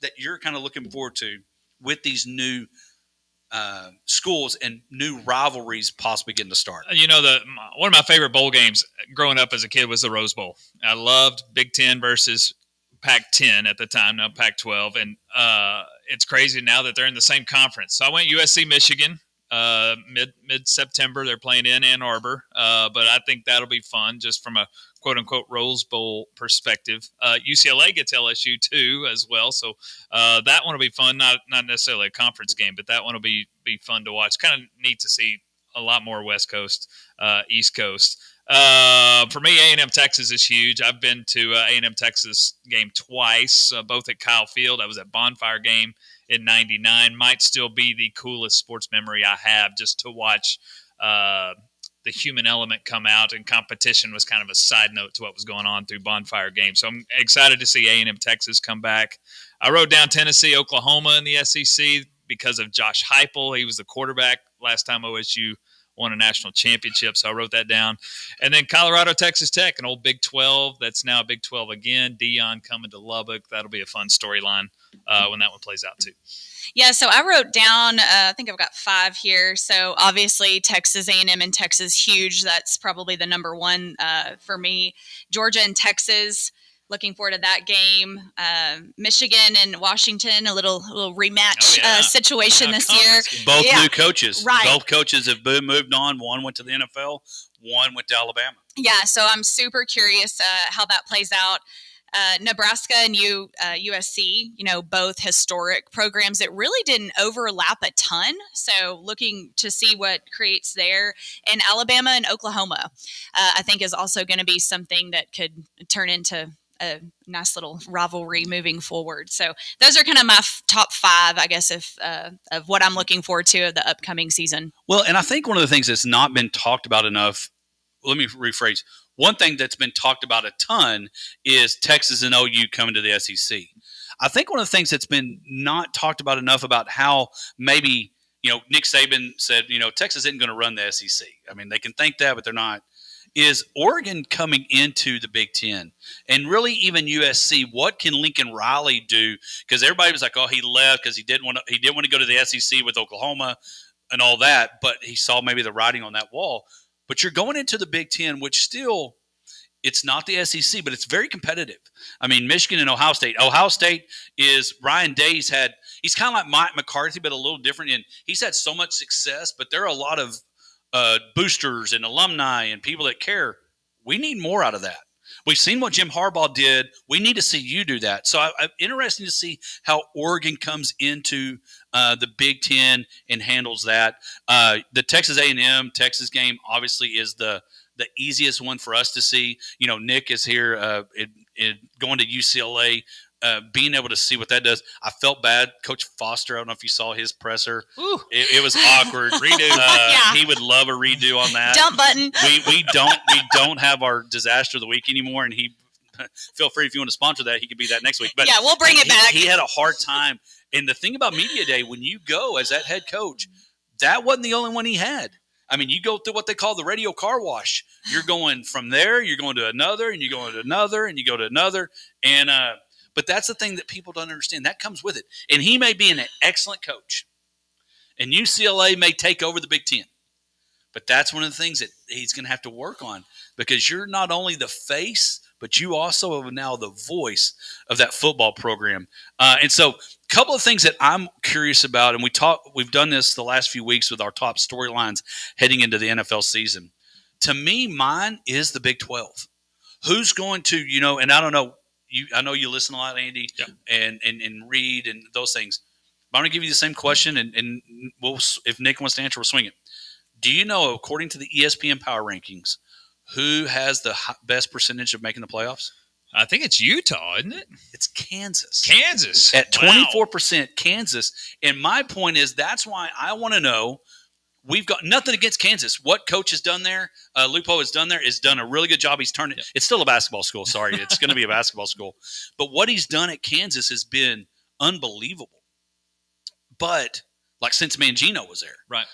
that you're kind of looking forward to with these new schools and new rivalries possibly getting to start? One of my favorite bowl games growing up as a kid was the Rose Bowl. I loved Big Ten versus Pac-10 at the time, now Pac-12, and it's crazy now that they're in the same conference. So I went USC Michigan mid-September. They're playing in Ann Arbor, but I think that'll be fun just from a quote-unquote Rose Bowl perspective. UCLA gets LSU too as well, so that one will be fun. Not necessarily a conference game, but that one will be fun to watch. Kind of neat to see a lot more West Coast, East Coast. For me, A&M Texas is huge. I've been to A&M Texas game twice, both at Kyle Field. I was at Bonfire game in '99. Might still be the coolest sports memory I have, just to watch the human element come out, and competition was kind of a side note to what was going on through Bonfire game. So I'm excited to see A&M Texas come back. I wrote down Tennessee, Oklahoma in the SEC because of Josh Heupel. He was the quarterback last time OSU won a national championship, so I wrote that down. And then Colorado, Texas Tech, an old Big 12 that's now Big 12 again. Dion coming to Lubbock. That'll be a fun storyline when that one plays out too. Yeah, so I wrote down, I think I've got 5 here. So obviously Texas A&M and Texas, huge. That's probably the number one for me. Georgia and Texas, looking forward to that game. Michigan and Washington, a little rematch situation this year. Both new coaches. Right. Both coaches have moved on. One went to the NFL. One went to Alabama. Yeah, so I'm super curious how that plays out. Nebraska and USC, both historic programs that really didn't overlap a ton. So looking to see what creates there. And Alabama and Oklahoma, I think is also going to be something that could turn into a nice little rivalry moving forward. So those are kind of my top 5, I guess, of what I'm looking forward to of the upcoming season. Well, and I think one of the things that's not been talked about enough, let me rephrase. One thing that's been talked about a ton is Texas and OU coming to the SEC. I think one of the things that's been not talked about enough about how maybe, Nick Saban said, Texas isn't going to run the SEC. I mean, they can think that, but they're not. Is Oregon coming into the Big Ten, and really even USC? What can Lincoln Riley do? Because everybody was like, "Oh, he left because he didn't want to go to the SEC with Oklahoma and all that." But he saw maybe the writing on that wall. But you're going into the Big Ten, which still, it's not the SEC, but it's very competitive. I mean, Michigan and Ohio State. Ohio State is Ryan Day's he's kind of like Mike McCarthy, but a little different. And he's had so much success, but there are a lot of boosters and alumni and people that care. We need more out of that. We've seen what Jim Harbaugh did. We need to see you do that. So I'm interested to see how Oregon comes into the Big Ten and handles that. The Texas A&M Texas game obviously is the easiest one for us to see. Nick is here going to UCLA. Being able to see what that does, I felt bad. Coach Foster, I don't know if you saw his presser. It was awkward. Redo. He would love a redo on that. Dump button. We don't have our disaster of the week anymore, and he feel free if you want to sponsor that. He could be that next week. But yeah, we'll bring it back. He had a hard time. And the thing about Media Day, when you go as that head coach, that wasn't the only one he had. I mean, you go through what they call the radio car wash. You're going from there, you're going to another, and you're going to another, and you go to another, and but that's the thing that people don't understand. That comes with it. And he may be an excellent coach. And UCLA may take over the Big Ten. But that's one of the things that he's going to have to work on, because you're not only the face, but you also are now the voice of that football program. And so a couple of things that I'm curious about, and we've done this the last few weeks with our top storylines heading into the NFL season. To me, mine is the Big 12. Who's going to, and I don't know, I know you listen a lot, Andy, and read and those things. But I'm going to give you the same question, and we'll, if Nick wants to answer, we'll swing it. Do you know, according to the ESPN Power Rankings, who has the best percentage of making the playoffs? I think it's Utah, isn't it? It's Kansas. Kansas. At 24%, Kansas. And my point is, that's why I want to know. We've got nothing against Kansas. What coach has done there, Lupo has done there, is done a really good job. He's turned it. It's still a basketball school. Sorry, it's going to be a basketball school. But what he's done at Kansas has been unbelievable. but like since Mangino was there. Right.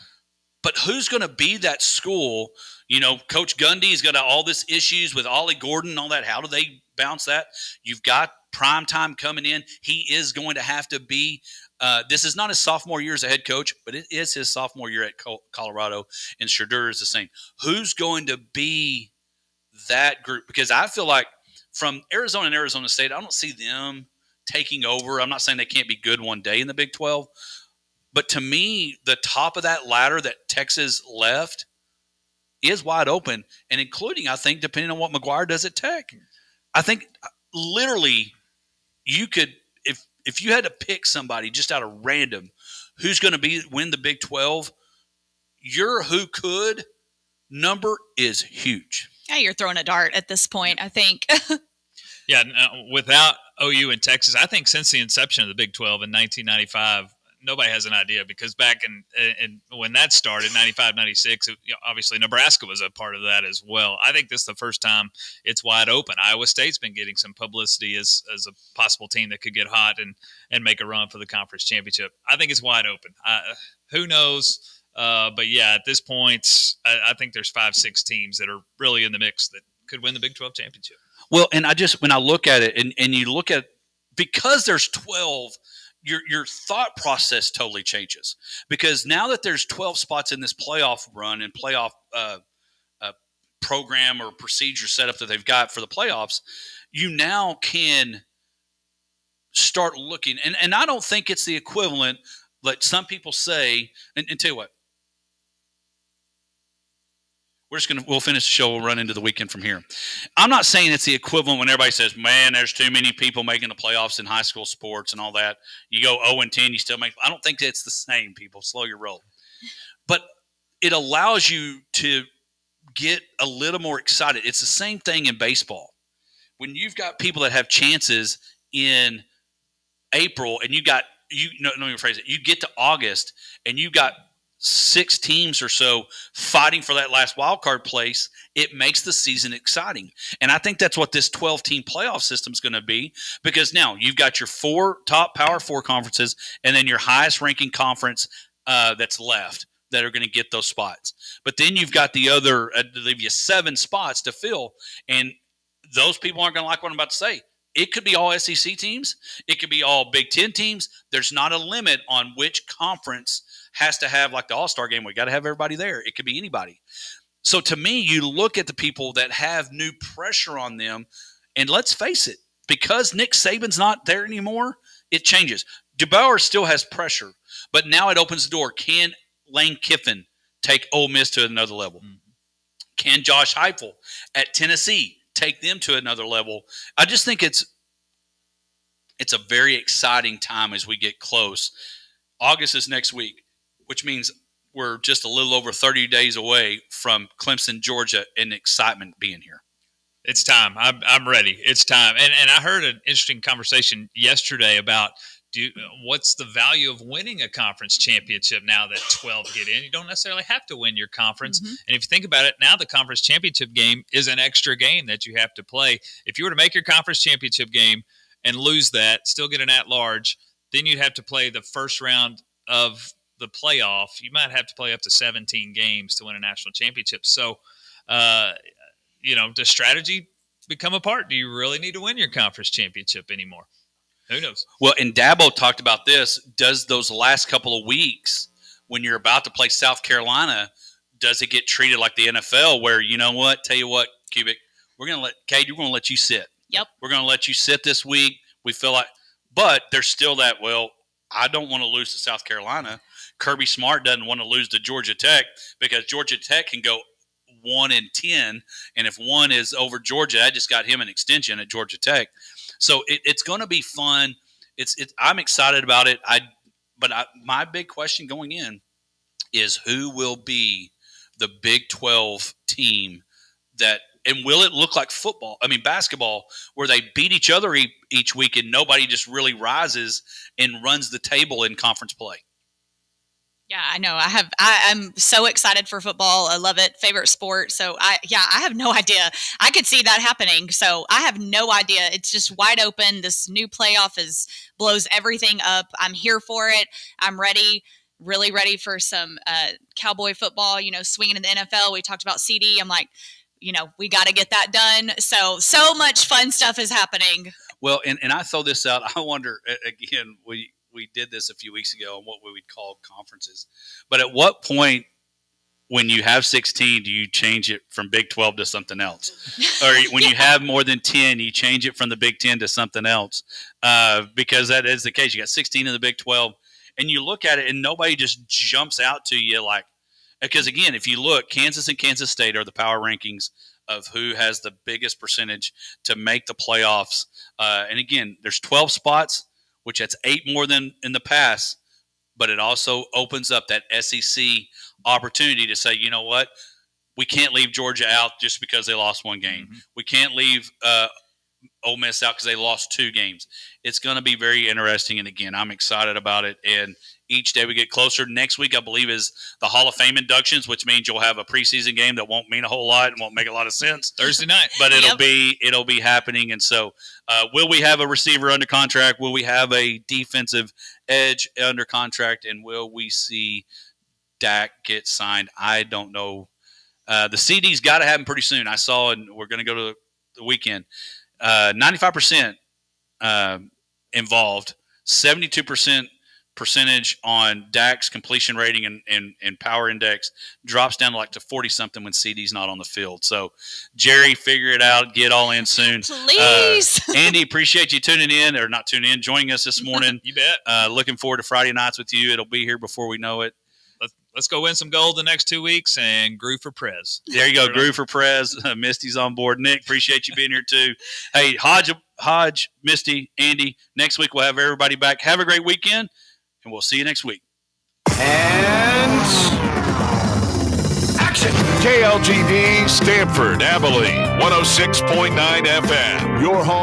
But who's going to be that school? You know, Coach Gundy's got all this issues with Ollie Gordon and all that. How do they bounce that? You've got prime time coming in. He is going to have to be this is not his sophomore year as a head coach, but it is his sophomore year at Colorado, and Shadur is the same. Who's going to be that group? Because I feel like from Arizona and Arizona State, I don't see them taking over. I'm not saying they can't be good one day in the Big 12, but to me, the top of that ladder that Texas left is wide open, and including, I think, depending on what McGuire does at Tech. I think literally you could, if you had to pick somebody just out of random who's going to win the Big 12, your who could number is huge. Yeah, you're throwing a dart at this point, I think. Yeah, without OU and Texas, I think since the inception of the Big 12 in 1995, nobody has an idea, because back in when that started, 95, 96, obviously Nebraska was a part of that as well. I think this is the first time it's wide open. Iowa State's been getting some publicity as a possible team that could get hot and make a run for the conference championship. I think it's wide open. Who knows? But yeah, at this point, I think there's 5-6 teams that are really in the mix that could win the Big 12 championship. Well, and when I look at it and you look at, because there's 12, your thought process totally changes, because now that there's 12 spots in this playoff run and playoff program or procedure setup that they've got for the playoffs, you now can start looking. And I don't think it's the equivalent, like some people say, and tell you what, we'll finish the show. We'll run into the weekend from here. I'm not saying it's the equivalent when everybody says, man, there's too many people making the playoffs in high school sports and all that. You go 0-10, you still make. I don't think it's the same, people. Slow your roll. But it allows you to get a little more excited. It's the same thing in baseball. When you've got people that have chances in April and you get to August and you got 6 teams or so fighting for that last wild card place, it makes the season exciting. And I think that's what this 12-team playoff system is going to be, because now you've got your 4 top Power 4 conferences and then your highest ranking conference that's left that are going to get those spots. But then you've got the other, leave you 7 spots to fill, and those people aren't going to like what I'm about to say. It could be all SEC teams. It could be all Big Ten teams. There's not a limit on which conference has to have, like the All-Star game, we got to have everybody there. It could be anybody. So to me, you look at the people that have new pressure on them, and let's face it, because Nick Saban's not there anymore, it changes. DeBauer still has pressure, but now it opens the door. Can Lane Kiffin take Ole Miss to another level? Mm-hmm. Can Josh Heupel at Tennessee take them to another level? I just think it's a very exciting time as we get close. August is next week, which means we're just a little over 30 days away from Clemson, Georgia, and excitement being here. It's time. I'm ready. It's time. And I heard an interesting conversation yesterday about what's the value of winning a conference championship now that 12 get in? You don't necessarily have to win your conference. Mm-hmm. And if you think about it, now the conference championship game is an extra game that you have to play. If you were to make your conference championship game and lose that, still get an at-large, then you'd have to play the first round of the playoff. You might have to play up to 17 games to win a national championship. So, does strategy become a part? Do you really need to win your conference championship anymore? Who knows? Well, and Dabo talked about this. Does those last couple of weeks when you're about to play South Carolina, does it get treated like the NFL where, you know what, tell you what, Cubic, we're going to let you sit. Yep. We're going to let you sit this week. We feel like, but there's still that, well, I don't want to lose to South Carolina. Kirby Smart doesn't want to lose to Georgia Tech because Georgia Tech can go 1-10, and if one is over Georgia, I just got him an extension at Georgia Tech. So it's going to be fun. I'm excited about it. My big question going in is who will be the Big 12 team that, and will it look like football? I mean, basketball, where they beat each other each week and nobody just really rises and runs the table in conference play. Yeah, I know. I'm so excited for football. I love it. Favorite sport. So I have no idea. I could see that happening. So I have no idea. It's just wide open. This new playoff blows everything up. I'm here for it. I'm ready. Really ready for some Cowboy football, swinging in the NFL. We talked about CD. I'm like, we got to get that done. So much fun stuff is happening. Well, and I throw this out. I wonder, again, we did this a few weeks ago on what we would call conferences. But at what point, when you have 16, do you change it from Big 12 to something else? Or when you have more than 10, you change it from the Big 10 to something else? Because that is the case. You got 16 in the Big 12, and you look at it, and nobody just jumps out to you like – because, again, if you look, Kansas and Kansas State are the power rankings of who has the biggest percentage to make the playoffs. And, again, there's 12 spots, which that's 8 more than in the past, but it also opens up that SEC opportunity to say, you know what, we can't leave Georgia out just because they lost one game. Mm-hmm. We can't leave Ole Miss out because they lost 2 games. It's going to be very interesting, and again, I'm excited about it, and each day we get closer. Next week, I believe, is the Hall of Fame inductions, which means you'll have a preseason game that won't mean a whole lot and won't make a lot of sense. Thursday night. But it'll be happening. And so will we have a receiver under contract? Will we have a defensive edge under contract? And will we see Dak get signed? I don't know. The CD's got to happen pretty soon. I saw, and we're going to go to the weekend, 95% involved, 72% percentage on Dak's completion rating and power index drops down to 40-something when CD's not on the field. So, Jerry, figure it out. Get all in soon. Please. Andy, appreciate you joining us this morning. You bet. Looking forward to Friday nights with you. It'll be here before we know it. Let's go win some gold the next 2 weeks and groove for Prez. There you go, groove for Prez. Misty's on board. Nick, appreciate you being here too. Hey, Hodge, Misty, Andy, next week we'll have everybody back. Have a great weekend. And we'll see you next week. And action. KLGD, Stanford, Abilene, 106.9 FM. Your home.